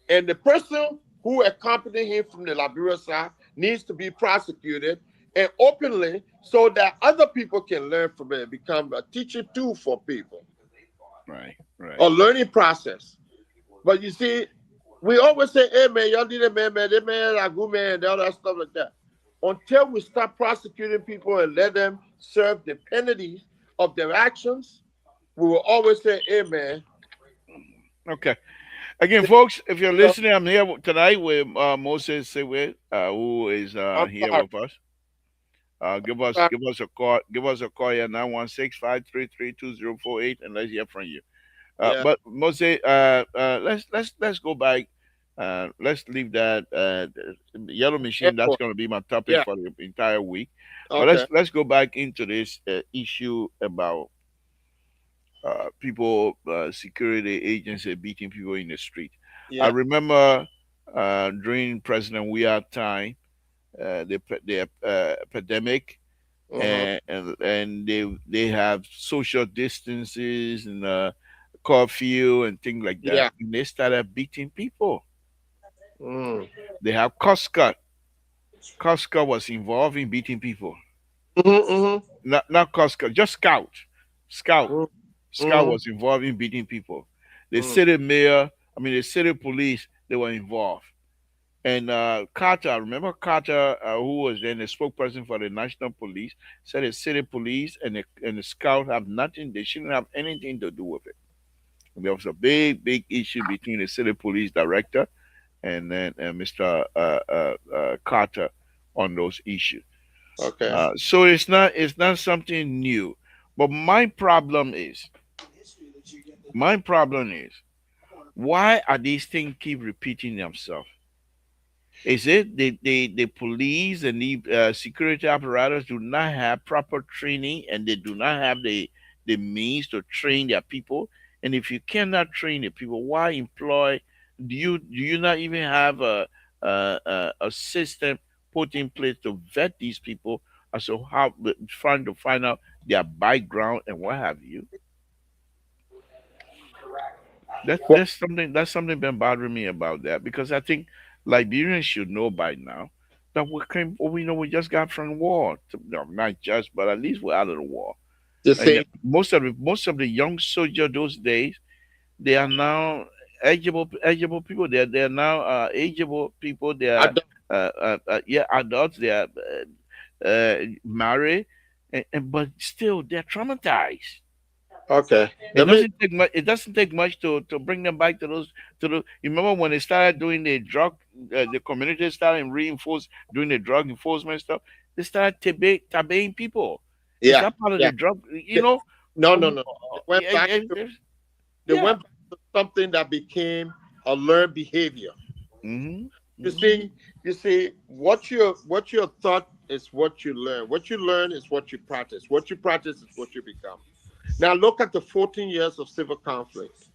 and the person who accompanied him from the Liberia side needs to be prosecuted and openly so that other people can learn from it, become a teaching tool for people, Right, right. a learning process. But you see, we always say, hey man, y'all need a man, they man, a good man, and all that stuff like that. Until we stop prosecuting people and let them serve the penalties of their actions, we will always say, hey man. Okay. Again, folks, if you're listening, I'm here tonight with Moses Sewe, who is I'm here sorry. with us. Give us a call here 916-533-2048, and let's hear from you. Yeah, But Moses, let's go back. Let's leave that the yellow machine. That's airport. going to be my topic Yeah, for the entire week. But okay. let's go back into this issue about people, security agents beating people in the street. I Yeah. remember during President Weah time, the epidemic, Uh-huh. and they have social distances and curfew and things like that. Yeah. And they started beating people. Mm. They have Costco. Costco was involved in beating people. Mm-hmm, Not Costco, just Scout. Scout. mm-hmm, Scout mm-hmm, was involved in beating people. The mm. city mayor, I mean the city police, they were involved. And Carter, remember Carter, who was then the spokesperson for the National Police, said the city police and the Scout have nothing. They shouldn't have anything to do with it. And there was a big issue between the city police director and then Mr. Carter on those issues. Okay. So it's not something new. But my problem is why are these things keep repeating themselves? Is it the police and the security apparatus do not have proper training and they do not have the means to train their people? And if you cannot train the people, why employ? Do you not even have a system put in place to vet these people as to how trying to find out their background and what have you? That Well, that's something been bothering me about that because I think Liberians should know by now that we just got from war. No, not just, but at least we're out of the war. the And same. most of the young soldiers those days, they are now eligible people. They're now eligible people. They I are don't. yeah, adults. They are married, but still they're traumatized. Okay. It Let me. doesn't take much. It doesn't take much to bring them back to those to the. You remember when they started doing the drug, the community started reinforce doing the drug enforcement stuff. They started tabaying people. Is Yeah. that part of Yeah. the drug? The- no, no, no. They went Yeah, back to. They yeah. went back to something that became a learned behavior. Hmm. You Hmm. see. You see. What you thought is what you learn. What you learn is what you practice. What you practice is what you become. Now look at the 14 years of civil conflict,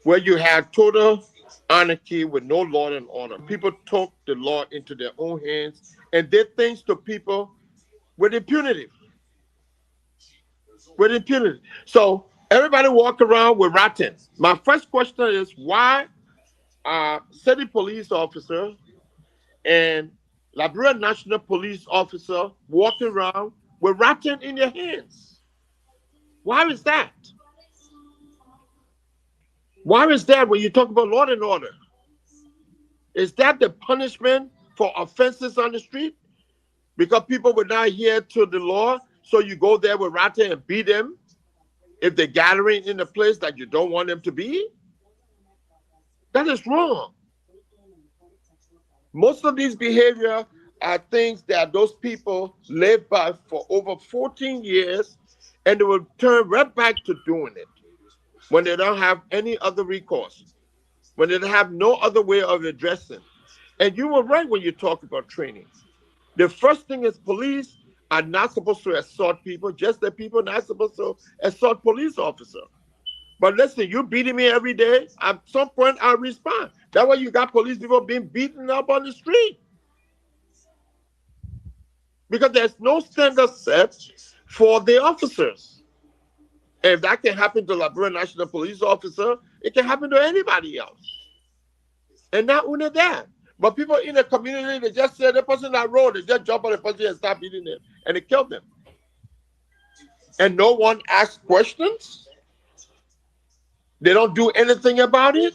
where you had total anarchy with no law and order. People took the law into their own hands and did things to people with impunity. With impunity. So everybody walk around with rotten. My first question is why are city police officer and Liberia National Police officer walking around with rotten in their hands? Why is that? Why is that when you talk about law and order? Is that the punishment for offenses on the street? Because people were not adhere to the law, so you go there with rata and beat them if they're gathering in a place that you don't want them to be? That is wrong. Most of these behavior are things that those people live by for over 14 years, and they will turn right back to doing it when they don't have any other recourse, when they have no other way of addressing. And you were right when you talk about training. The first thing is police are not supposed to assault people, just that people are not supposed to assault police officer. But listen, you beating me every day. At some point, I'll respond. That's why you got police people being beaten up on the street because there's no standard set for the officers. And if that can happen to Liberia National Police officer, it can happen to anybody else. And not only that, But people in the community, they just say the person that road, they just jump on the person and start beating them, and they kill them. And no one asks questions. They don't do anything about it.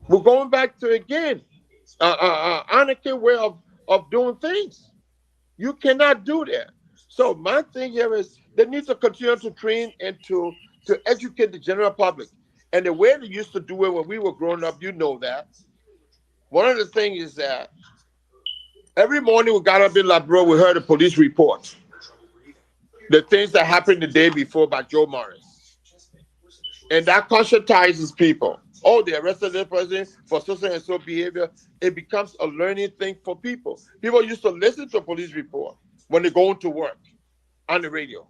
We're going back to again, anarchy way of doing things. You cannot do that. So my thing here is they need to continue to train and to educate the general public. And the way they used to do it when we were growing up, you know that. One of the things is that every morning we got up in Labrador, we heard a police report. The things that happened the day before by Joe Morris. And that conscientizes people. Oh, they arrested this person for so and so behavior. It becomes a learning thing for people. People used to listen to a police report when they're going to work on the radio,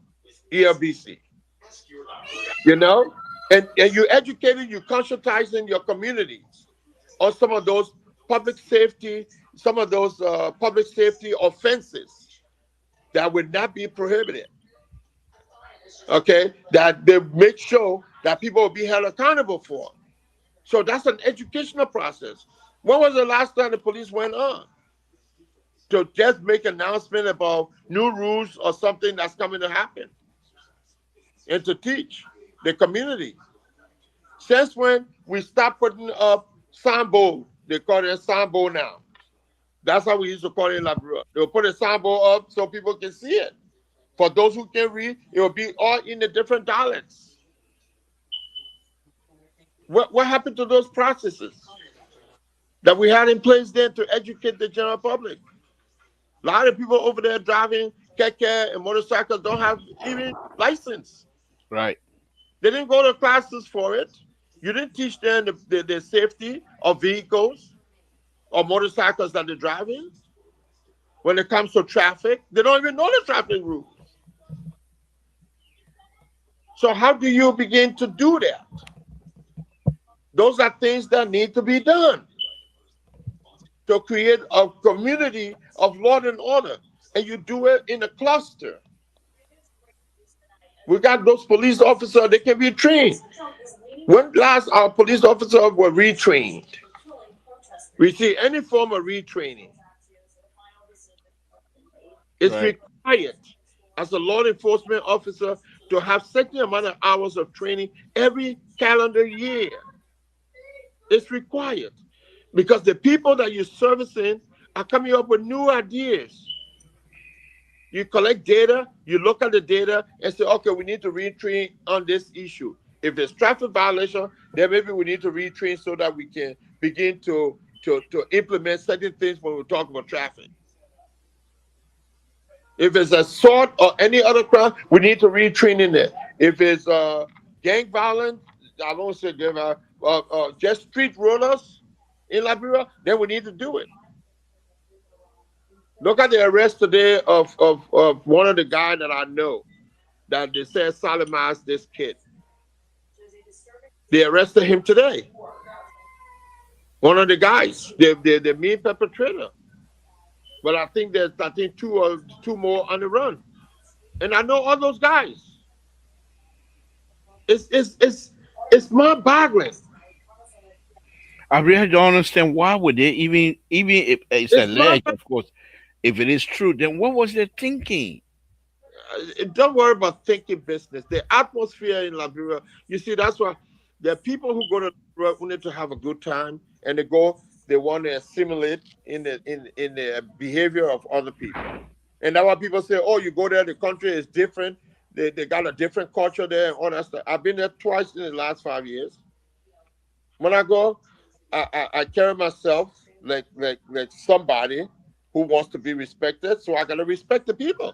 ELBC, you know? And you educating, you conscientizing your community on some of those public safety, some of those public safety offenses that would not be prohibited. Okay, that they make sure that people will be held accountable for. So that's an educational process. When was the last time the police went on to just make an announcement about new rules or something that's coming to happen and to teach the community? Since when we stopped putting up signboard, they call it a signboard now. That's how we used to call it in Labrador. They will put a signboard up so people can see it. For those who can read, it will be all in the different dialects. What happened to those processes that we had in place then to educate the general public? A lot of people over there driving keke and motorcycles don't have even license. Right. They didn't go to classes for it. You didn't teach them the safety of vehicles or motorcycles that they're driving. When it comes to traffic, they don't even know the traffic rules. So how do you begin to do that? Those are things that need to be done to create a community of law and order. And you do it in a cluster. We got those police officers, they can be trained. When last our police officers were retrained? We see any form of retraining. It's Right. required as a law enforcement officer to have certain amount of hours of training every calendar year. It's required because the people that you're servicing are coming up with new ideas. You collect data, you look at the data and say, okay, we need to retrain on this issue. If there's traffic violation, then maybe we need to retrain so that we can begin to implement certain things when we talk about traffic. If it's assault or any other crime, we need to retrain in it. If it's gang violence, I don't say gang violence, just street rollers in Liberia, then we need to do it. Look at the arrest today of one of the guys that I know that they said sodomized this kid. They arrested him today. One of the guys, the main perpetrator. But I think there's two more on the run. And I know all those guys. It's mind boggling. I really don't understand why would they even if it's It's mind alleged, of course, if it is true, then what was they thinking? don't worry about thinking business. The atmosphere in Liberia, you see, that's why there are people who go to Liberia who need to have a good time, and they want to assimilate in the behavior of other people. And that's why people say, oh, you go there, the country is different. They got a different culture there and all that stuff. I've been there twice in the last 5 years. When I go, I carry myself like somebody who wants to be respected, so I gotta respect the people.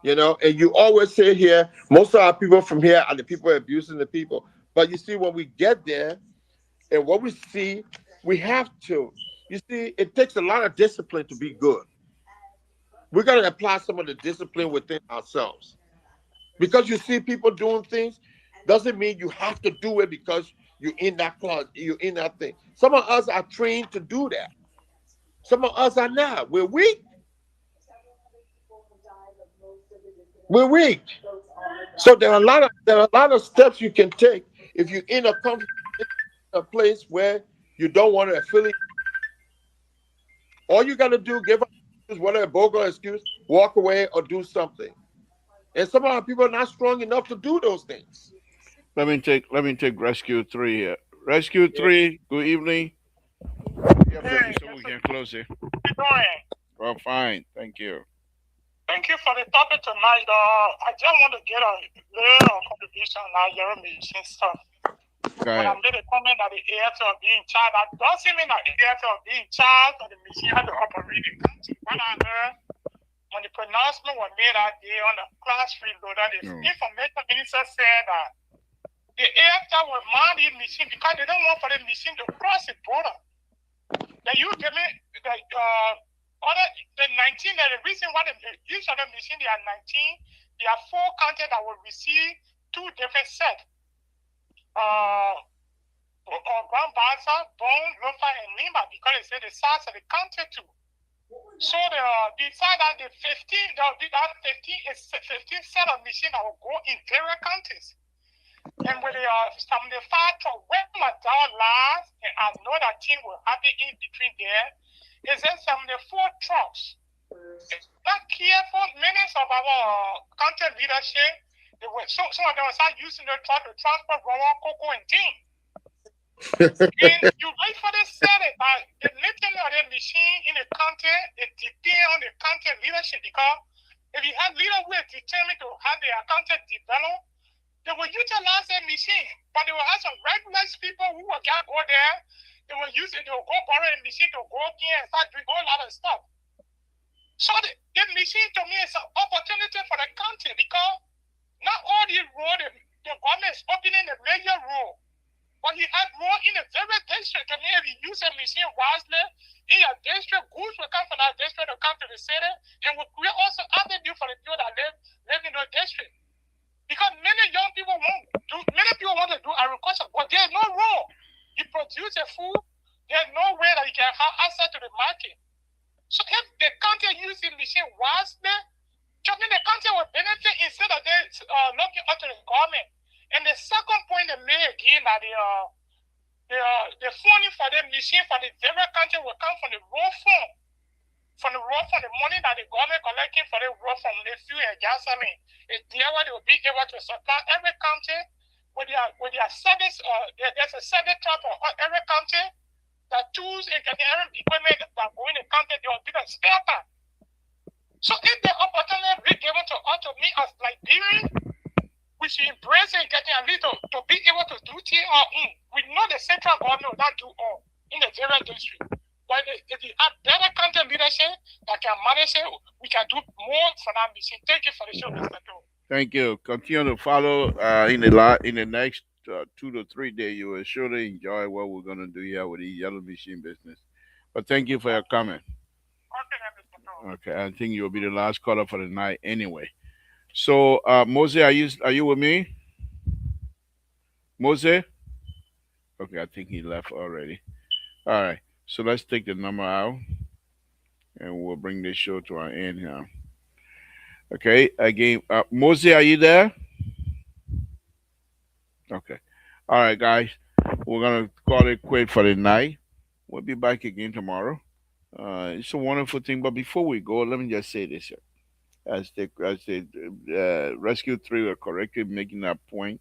And you always say here, most of our people from here are the people abusing the people. But you see, when we get there and what we see, we have to. You see, it takes a lot of discipline to be good. We got to apply some of the discipline within ourselves. Because you see people doing things, doesn't mean you have to do it because you're in that class, you're in that thing. Some of us are trained to do that. Some of us are not. We're weak. We're weak. So there are a lot of steps you can take if you're in a place where you don't want to affiliate. All you got to do, give an excuse, whatever bogus excuse, walk away or do something. And some of our people are not strong enough to do those things. Let me take Rescue 3 here. Rescue Yeah. 3, good evening. Yeah, Hey, so we can close it. how you doing? Well, fine. Thank you. Thank you for the topic tonight. I just want to get a little contribution on your machine stuff. Go When I ahead. made a comment that the AFL being in charge, that doesn't mean that the AFL being in charge of the machine had to operate the country. When I heard when the pronouncement was made that day on the class freeloader, the information minister said that the AFL will man the machine because they don't want for the machine to cross the border. That you give me the 19, the reason why each of the machine they are 19, there are 4 counties that will receive 2 different sets. Grand Bassa, Bone, Lofa, and Lima, because they say the size of the county too. So they decide that the 15, that 15 is 15 set of machine that will go in various counties. And with the 75 truck, when my down last, and I know that team will happen in between there, is then 74 trucks. Not careful, many of our county leadership, some of them start using the truck to transport raw cocoa and tea. And you wait for the Senate, but the lifting of the machine in the county, it depends on the county leadership, because if you have leaders who are determined to have their county developed, they will utilize that machine, but they will have some regular people who will go there, they will use it, they will go borrow a machine to go here and start doing a whole lot of stuff. So the machine to me is an opportunity for the country, because not all the road, the government is opening the major road. But you have road in a very district. To me, if you use a machine wisely in your district, goods will come from that district to come to the city, and will create also avenue for the people that live in the district. Because many young people want to do agriculture, but there's no road. You produce a food, there's no way that you can have access to the market. So if the country uses machine wisely, the country will benefit instead of they looking up to the government. And the second point they made again that the funding for the machine for the different country will come from the road fund. From the road fund, the money that the government collecting for the road from the fuel and gasoline. It's there where they will be able to supply every country with their service. There's a service truck for every country. The tools and every equipment that go in the country, they will be the spare part. So if the opportunity be given to us, to me as Liberians, we should embrace it and get at least to be able to do things our own. We know the central government will not do all in the different district. But if you have better country leadership that can manage it, we can do more for that mission. Thank you for the show, Mr. Joe. Thank you. Continue to follow in the next 2 to 3 days. You will surely enjoy what we're going to do here with the yellow machine business. But thank you for your comment. Okay, Mr. Joe. Okay, I think you'll be the last caller for the night anyway. So, Mose, are you with me? Mose? Okay, I think he left already. All right, so let's take the number out, and we'll bring this show to an end here. Okay, again, Mose, are you there? Okay. All right, guys, we're gonna call it quit for the night. We'll be back again tomorrow. It's a wonderful thing, but before we go, let me just say this here. As the Rescue 3 were correctly making that point,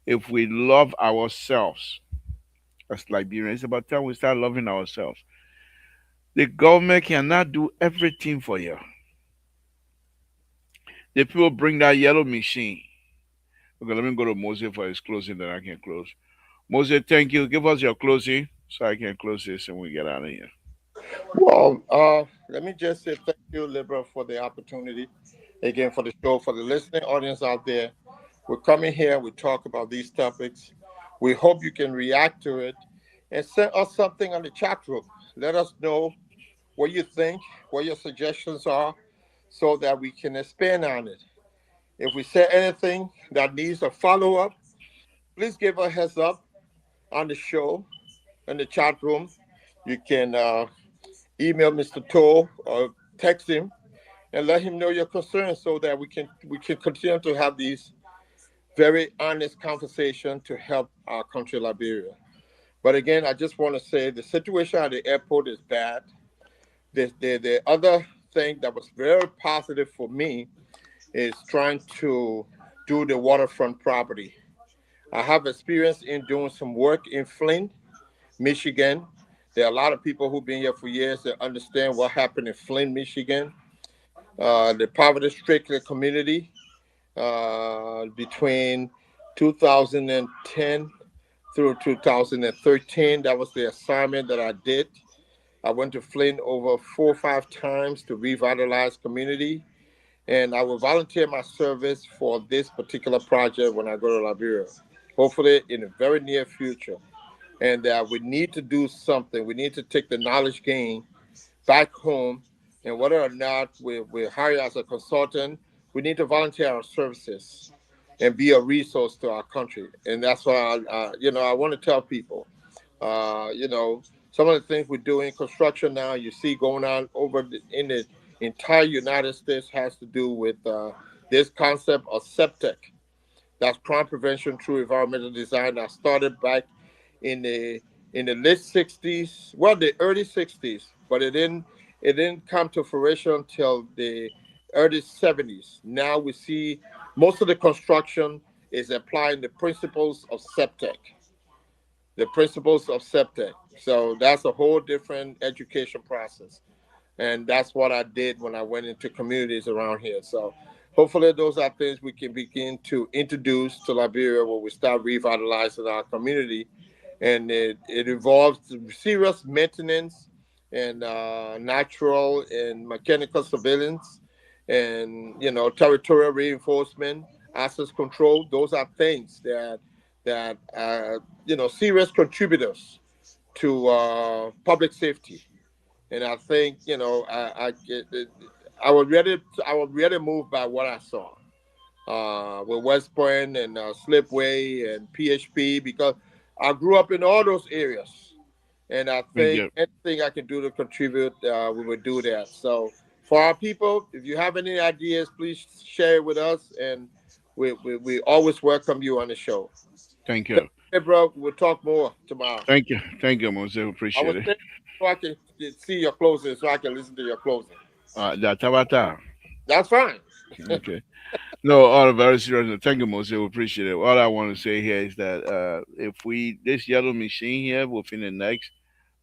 if we love ourselves as Liberians, it's about time we start loving ourselves. The government cannot do everything for you. The people bring that yellow machine. Okay, let me go to Moses for his closing, then I can close. Moses, thank you. Give us your closing so I can close this and we get out of here. Well, let me just say thank you, Libra, for the opportunity. Again, for the show, for the listening audience out there. We're coming here, we talk about these topics. We hope you can react to it and send us something on the chat room. Let us know what you think, what your suggestions are, so that we can expand on it. If we say anything that needs a follow up, please give a heads up on the show in the chat room. You can email Mr. Toll or text him and let him know your concerns so that we can continue to have these very honest conversations to help our country, Liberia. But again, I just want to say the situation at the airport is bad. The other thing that was very positive for me is trying to do the waterfront property. I have experience in doing some work in Flint, Michigan. There are a lot of people who've been here for years that understand what happened in Flint, Michigan. The poverty stricken community between 2010 through 2013. That was the assignment that I did. I went to Flint over 4 or 5 times to revitalize community, and I will volunteer my service for this particular project when I go to Liberia, hopefully in the very near future. And we need to do something. We need to take the knowledge gain back home, and whether or not we're hired as a consultant, we need to volunteer our services and be a resource to our country. And that's why I want to tell people, some of the things we do in construction now, you see going on in the entire United States, has to do with this concept of septic. That's crime prevention through environmental design that started back in the late '60s, well, the early '60s, but it didn't come to fruition until the early '70s. Now we see most of the construction is applying the principles of septic. So that's a whole different education process, and that's what I did when I went into communities around here. So hopefully those are things we can begin to introduce to Liberia when we start revitalizing our community, and it involves serious maintenance and natural and mechanical surveillance, and territorial reinforcement, access control. Those are things that serious contributors to public safety. And I think I was really moved by what I saw with West Point and Slipway and PHP, because I grew up in all those areas, and I Thank think you. anything I can do to contribute, we would do that. So for our people, if you have any ideas, please share it with us, and we always welcome you on the show. Thank you. Hey, bro, we'll talk more tomorrow. Thank you. Thank you, Mose. I Appreciate was it. saying so I can see your closing, so I can listen to your closing. That Tabata. That's fine. Okay. No, all very serious. Thank you, Mose. We appreciate it. All I want to say here is that if we this yellow machine here within the next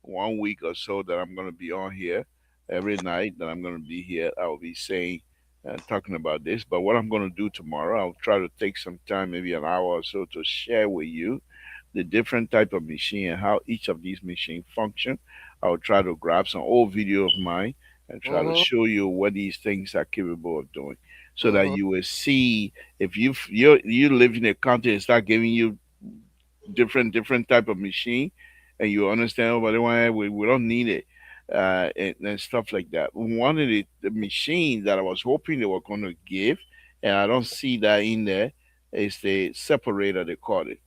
1 week or so that I'm going to be on here every night that I'm going to be here, I will be saying and talking about this. But what I'm going to do tomorrow, I'll try to take some time, maybe an hour or so, to share with you the different type of machine and how each of these machines function. I'll try to grab some old video of mine and try to Mm-hmm. show you what these things are capable of doing, so that Mm-hmm. you will see if you live in a country and start giving you different type of machine, and you understand, oh, but we don't need it, and stuff like that. One of the machines that I was hoping they were going to give, and I don't see that in there, is the separator, they call it.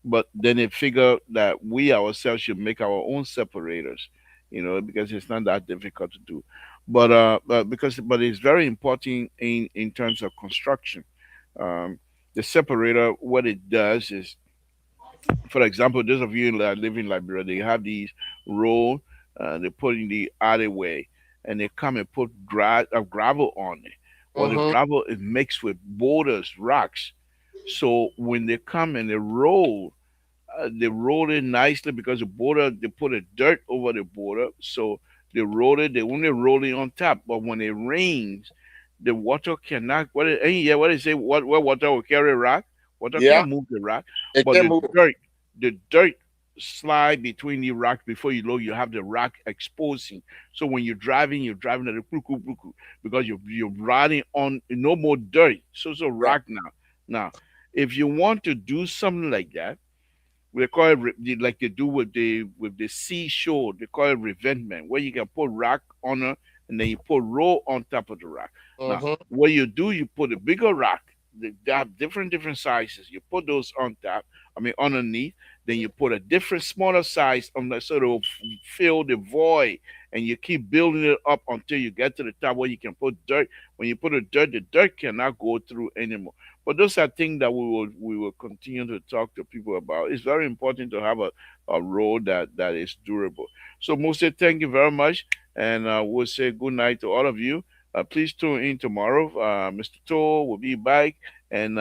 But then they figure that we ourselves should make our own separators, because it's not that difficult to do. But it's very important in terms of construction. Um, the separator, what it does is, for example, those of you that live in Liberia, they have these road, they put in the alleyway, and they come and put gravel on it. Well, the Mm-hmm. gravel is mixed with boulders, rocks. So when they come and they roll it nicely, because the border, they put a dirt over the border, so they only roll it on top. But when it rains, the water cannot, what they say, what water will carry rock, water Yeah, can't move the rock. it But can move. the dirt slide between the rock. Before you know, you have the rock exposing. So when you're driving at the because you're riding on no more dirt, so Yeah. rock now. Now, if you want to do something like that, we call it like they do with the seashore. They call it revetment, where you can put rock on it, and then you put roll on top of the rock. Now, Mm-hmm. what you do, you put a bigger rock. They have different sizes. You put those on top. I mean, underneath. Then you put a different smaller size on the, so it will fill the void, and you keep building it up until you get to the top where you can put dirt. When you put the dirt cannot go through anymore. But those are things that we will continue to talk to people about. It's very important to have a road that is durable. So Mose, thank you very much. and we'll say good night to all of you. Please tune in tomorrow. Mr. Toll will be back, and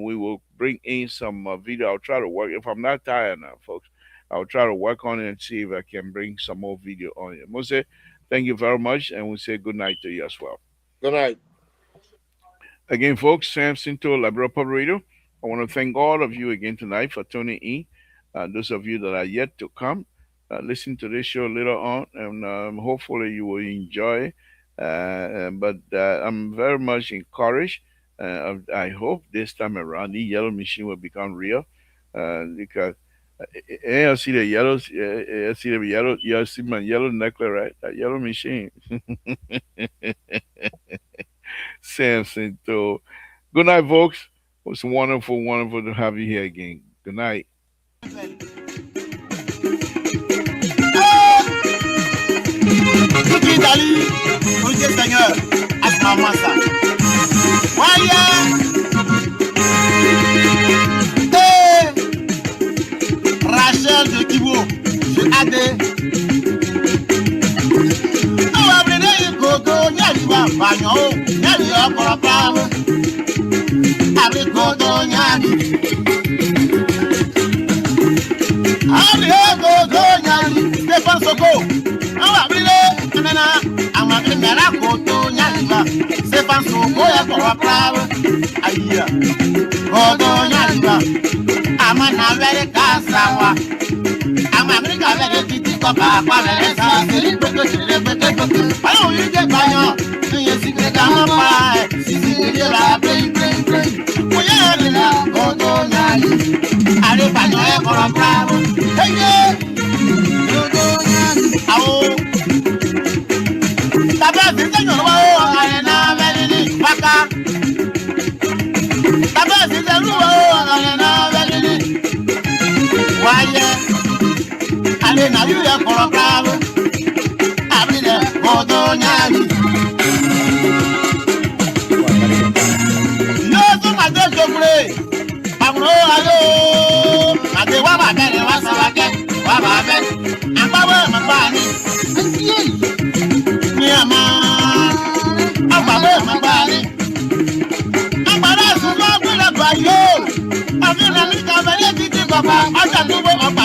we will bring in some video. I'll try to work. If I'm not tired now, folks, I'll try to work on it and see if I can bring some more video on it. Mose, thank you very much, and we'll say good night to you as well. Good night. Again, folks, Samson to Liberal Public Radio. I want to thank all of you again tonight for tuning in. Those of you that are yet to come, listen to this show later on, and hopefully you will enjoy. But I'm very much encouraged. I hope this time around the yellow machine will become real, because I see the yellows. I see the yellow. You see my yellow necklace, right? That yellow machine. Samson. So, good night, folks. It was wonderful, wonderful to have you here again. Good night. Seigneur, à ça. Rachel de Kibo, je adé. On va venir Gogo, Nyali va Bagnon, Nyali va pour la femme. Avec Gogo, Nyali. Avec Gogo, Nyali, Stéphane Soko. On va venir, Nana. Amagrimera Gogo, Nyali va. Stéphane Soko, ya pour la femme. Aïe, Gogo, Nyali va. Amana vere kasawa. America vere titi kopa kwa vere sa. Siri peke siri peke. Ayo yike banyo. Niye sikre kama pa. Sisi niye la play. Oye nila Gogo Nyali. Ale banyo e kora bravo. Hey Gogo Nyali. Awo. Taba sisi nyoro wa arena vere ni baka. Taba sisi nyoro wa arena vere ni. Why ale na yu ya koro bravo. Abile Gogo Nyali. Yo so ma de jogre. Amro alo. Ade wa ba bele wa sawake. Wa ba be. Amba wa ma ba ni. Ni ama. Amba wa ma ba ni. Amba ra su ma bu la ba yo. Abi na ni ka bele titi baba. Aja tu bo amba